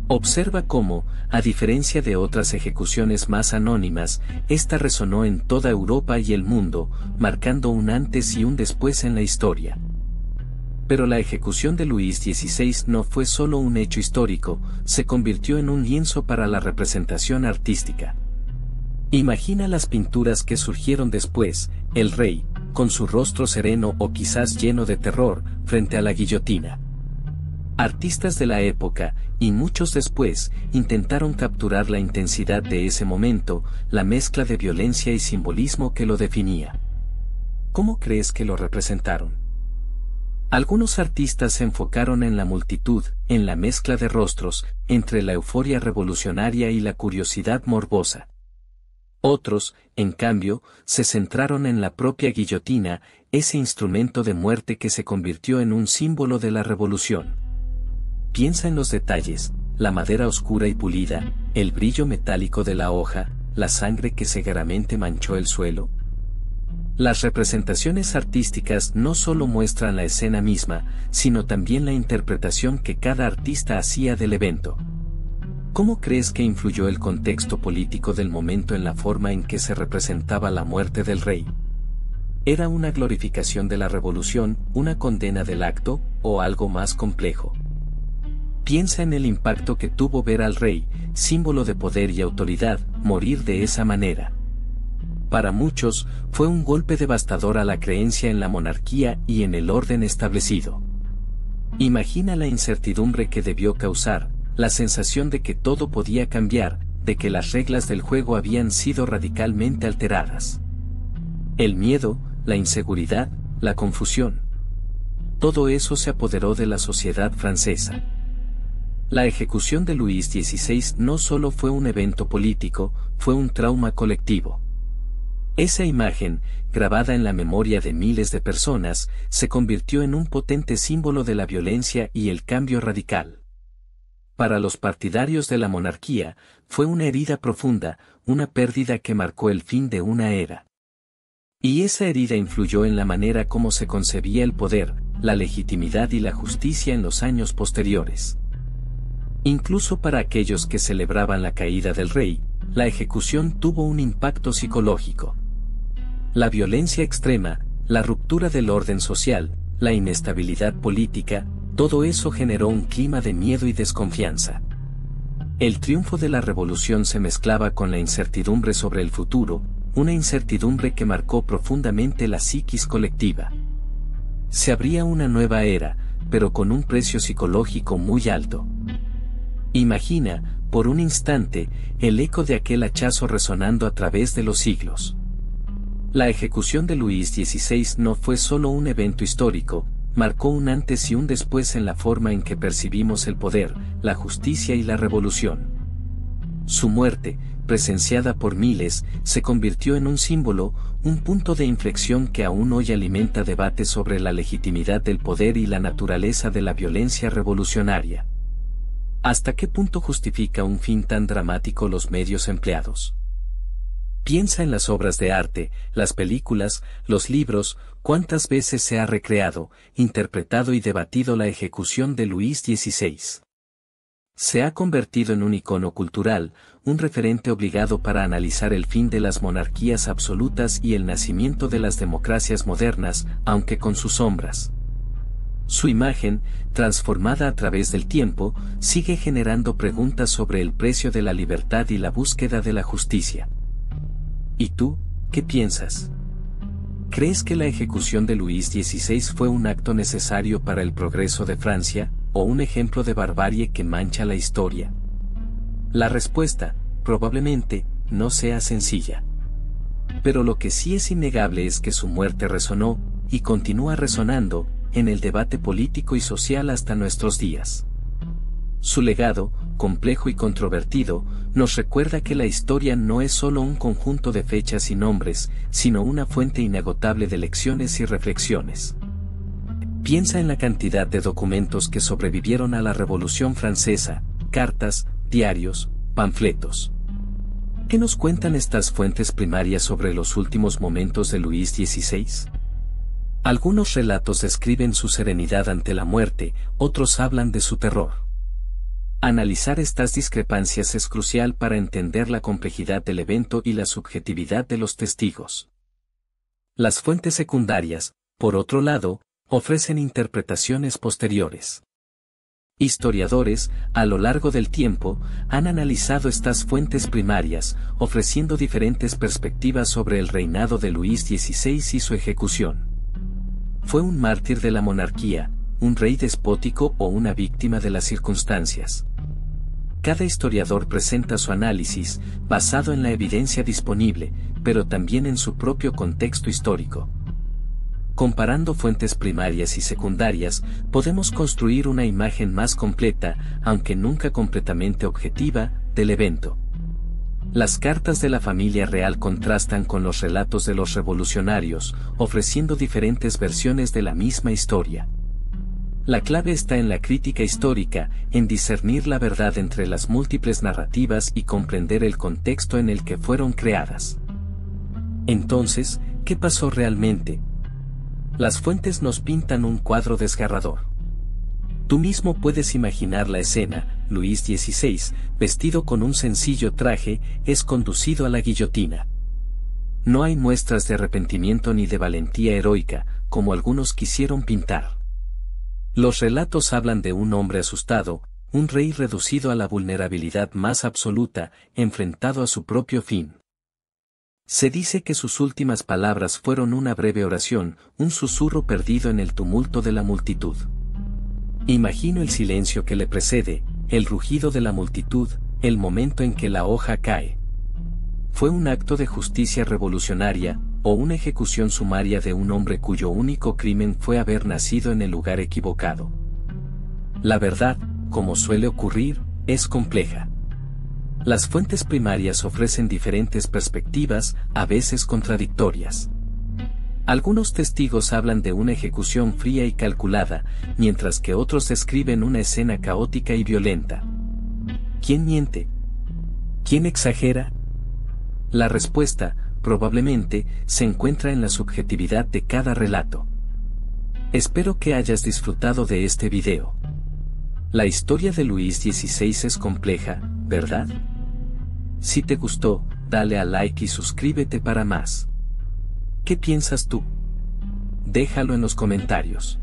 Observa cómo, a diferencia de otras ejecuciones más anónimas, esta resonó en toda Europa y el mundo, marcando un antes y un después en la historia. Pero la ejecución de Luis XVI no fue solo un hecho histórico, se convirtió en un lienzo para la representación artística. Imagina las pinturas que surgieron después, el rey, con su rostro sereno o quizás lleno de terror, frente a la guillotina. Artistas de la época, y muchos después, intentaron capturar la intensidad de ese momento, la mezcla de violencia y simbolismo que lo definía. ¿Cómo crees que lo representaron? Algunos artistas se enfocaron en la multitud, en la mezcla de rostros, entre la euforia revolucionaria y la curiosidad morbosa. Otros, en cambio, se centraron en la propia guillotina, ese instrumento de muerte que se convirtió en un símbolo de la revolución. Piensa en los detalles, la madera oscura y pulida, el brillo metálico de la hoja, la sangre que cegaramente manchó el suelo. Las representaciones artísticas no solo muestran la escena misma, sino también la interpretación que cada artista hacía del evento. ¿Cómo crees que influyó el contexto político del momento en la forma en que se representaba la muerte del rey? ¿Era una glorificación de la revolución, una condena del acto, o algo más complejo? Piensa en el impacto que tuvo ver al rey, símbolo de poder y autoridad, morir de esa manera. Para muchos, fue un golpe devastador a la creencia en la monarquía y en el orden establecido. Imagina la incertidumbre que debió causar, la sensación de que todo podía cambiar, de que las reglas del juego habían sido radicalmente alteradas. El miedo, la inseguridad, la confusión. Todo eso se apoderó de la sociedad francesa. La ejecución de Luis XVI no solo fue un evento político, fue un trauma colectivo. Esa imagen, grabada en la memoria de miles de personas, se convirtió en un potente símbolo de la violencia y el cambio radical. Para los partidarios de la monarquía, fue una herida profunda, una pérdida que marcó el fin de una era. Y esa herida influyó en la manera como se concebía el poder, la legitimidad y la justicia en los años posteriores. Incluso para aquellos que celebraban la caída del rey, la ejecución tuvo un impacto psicológico. La violencia extrema, la ruptura del orden social, la inestabilidad política, todo eso generó un clima de miedo y desconfianza. El triunfo de la revolución se mezclaba con la incertidumbre sobre el futuro, una incertidumbre que marcó profundamente la psiquis colectiva. Se abría una nueva era, pero con un precio psicológico muy alto. Imagina, por un instante, el eco de aquel hachazo resonando a través de los siglos. La ejecución de Luis XVI no fue solo un evento histórico, marcó un antes y un después en la forma en que percibimos el poder, la justicia y la revolución. Su muerte, presenciada por miles, se convirtió en un símbolo, un punto de inflexión que aún hoy alimenta debates sobre la legitimidad del poder y la naturaleza de la violencia revolucionaria. ¿Hasta qué punto justifica un fin tan dramático los medios empleados? Piensa en las obras de arte, las películas, los libros, cuántas veces se ha recreado, interpretado y debatido la ejecución de Luis XVI. Se ha convertido en un icono cultural, un referente obligado para analizar el fin de las monarquías absolutas y el nacimiento de las democracias modernas, aunque con sus sombras. Su imagen, transformada a través del tiempo, sigue generando preguntas sobre el precio de la libertad y la búsqueda de la justicia. ¿Y tú, qué piensas? ¿Crees que la ejecución de Luis XVI fue un acto necesario para el progreso de Francia, o un ejemplo de barbarie que mancha la historia? La respuesta, probablemente, no sea sencilla. Pero lo que sí es innegable es que su muerte resonó, y continúa resonando, en el debate político y social hasta nuestros días. Su legado, complejo y controvertido, nos recuerda que la historia no es solo un conjunto de fechas y nombres, sino una fuente inagotable de lecciones y reflexiones. Piensa en la cantidad de documentos que sobrevivieron a la Revolución Francesa, cartas, diarios, panfletos. ¿Qué nos cuentan estas fuentes primarias sobre los últimos momentos de Luis XVI? Algunos relatos describen su serenidad ante la muerte, otros hablan de su terror. Analizar estas discrepancias es crucial para entender la complejidad del evento y la subjetividad de los testigos. Las fuentes secundarias, por otro lado, ofrecen interpretaciones posteriores. Historiadores, a lo largo del tiempo, han analizado estas fuentes primarias, ofreciendo diferentes perspectivas sobre el reinado de Luis XVI y su ejecución. ¿Fue un mártir de la monarquía, un rey despótico o una víctima de las circunstancias? Cada historiador presenta su análisis, basado en la evidencia disponible, pero también en su propio contexto histórico. Comparando fuentes primarias y secundarias, podemos construir una imagen más completa, aunque nunca completamente objetiva, del evento. Las cartas de la familia real contrastan con los relatos de los revolucionarios, ofreciendo diferentes versiones de la misma historia. La clave está en la crítica histórica, en discernir la verdad entre las múltiples narrativas y comprender el contexto en el que fueron creadas. Entonces, ¿qué pasó realmente? Las fuentes nos pintan un cuadro desgarrador. Tú mismo puedes imaginar la escena. Luis XVI, vestido con un sencillo traje, es conducido a la guillotina. No hay muestras de arrepentimiento ni de valentía heroica, como algunos quisieron pintar. Los relatos hablan de un hombre asustado, un rey reducido a la vulnerabilidad más absoluta, enfrentado a su propio fin. Se dice que sus últimas palabras fueron una breve oración, un susurro perdido en el tumulto de la multitud. Imagino el silencio que le precede, el rugido de la multitud, el momento en que la hoja cae. Fue un acto de justicia revolucionaria, o una ejecución sumaria de un hombre cuyo único crimen fue haber nacido en el lugar equivocado. La verdad, como suele ocurrir, es compleja. Las fuentes primarias ofrecen diferentes perspectivas, a veces contradictorias. Algunos testigos hablan de una ejecución fría y calculada, mientras que otros describen una escena caótica y violenta. ¿Quién miente? ¿Quién exagera? La respuesta, probablemente, se encuentra en la subjetividad de cada relato. Espero que hayas disfrutado de este video. La historia de Luis XVI es compleja, ¿verdad? Si te gustó, dale a like y suscríbete para más. ¿Qué piensas tú? Déjalo en los comentarios.